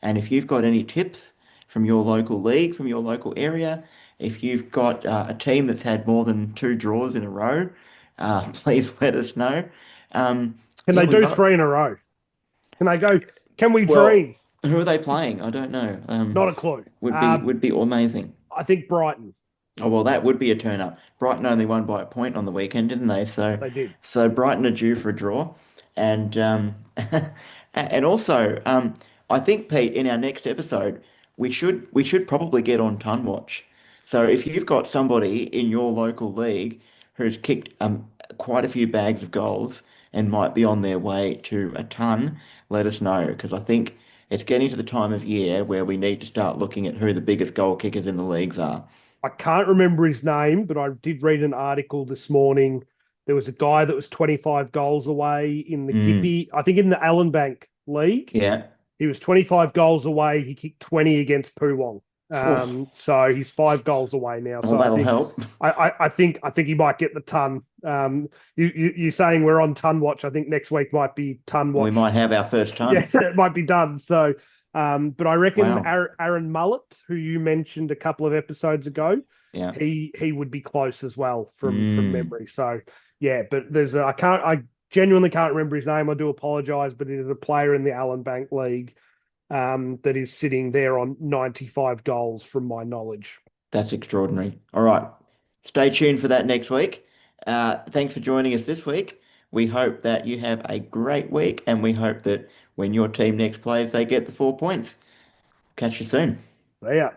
[SPEAKER 1] if you've got any tips from your local league, from your local area, if you've got a team that's had more than 2 draws in a row, please let us know. Um,
[SPEAKER 2] Can
[SPEAKER 1] yeah,
[SPEAKER 2] they
[SPEAKER 1] we
[SPEAKER 2] do
[SPEAKER 1] love.
[SPEAKER 2] 3 in a row? Can they go? Can we
[SPEAKER 1] Well,
[SPEAKER 2] dream?
[SPEAKER 1] who are they playing? I don't know.
[SPEAKER 2] Not a clue.
[SPEAKER 1] Would be amazing.
[SPEAKER 2] I think Brighton.
[SPEAKER 1] Oh well, that would be a turn up. Brighton only won by a point on the weekend, didn't they?
[SPEAKER 2] They did.
[SPEAKER 1] So Brighton are due for a draw, and and also I think Pete, in our next episode, we should probably get on Ton Watch. So if you've got somebody in your local league who's kicked quite a few bags of goals and might be on their way to a ton, let us know because I think it's getting to the time of year where we need to start looking at who the biggest goal kickers in the leagues are.
[SPEAKER 2] I can't remember his name, but I did read an article this morning. There was a guy that was 25 goals away in the
[SPEAKER 1] Mm,
[SPEAKER 2] Gippy, I think in the Allen Bank League.
[SPEAKER 1] yeah.
[SPEAKER 2] He was 25 goals away. He kicked 20 against Poowong.
[SPEAKER 1] Phew.
[SPEAKER 2] So he's 5 goals away now.
[SPEAKER 1] Well,
[SPEAKER 2] So I
[SPEAKER 1] that'll
[SPEAKER 2] think
[SPEAKER 1] help.
[SPEAKER 2] I think he might get the ton. You saying we're on ton watch? I think next week might be ton
[SPEAKER 1] We
[SPEAKER 2] watch.
[SPEAKER 1] might have our first
[SPEAKER 2] Yeah,
[SPEAKER 1] ton.
[SPEAKER 2] it might be done. So, but I reckon
[SPEAKER 1] Wow.
[SPEAKER 2] Aaron Mullet, who you mentioned a couple of episodes ago,
[SPEAKER 1] Yeah.
[SPEAKER 2] he would be close as well from
[SPEAKER 1] Mm,
[SPEAKER 2] memory. So yeah, but I genuinely can't remember his name. I do apologize, but it is a player in the Allen Bank League that is sitting there on 95 goals from my knowledge.
[SPEAKER 1] that's extraordinary. All right. Stay tuned for that next week. Thanks for joining us this week. We hope that you have a great week, and we hope that when your team next plays, they get the 4 points. Catch you soon.
[SPEAKER 2] Yeah.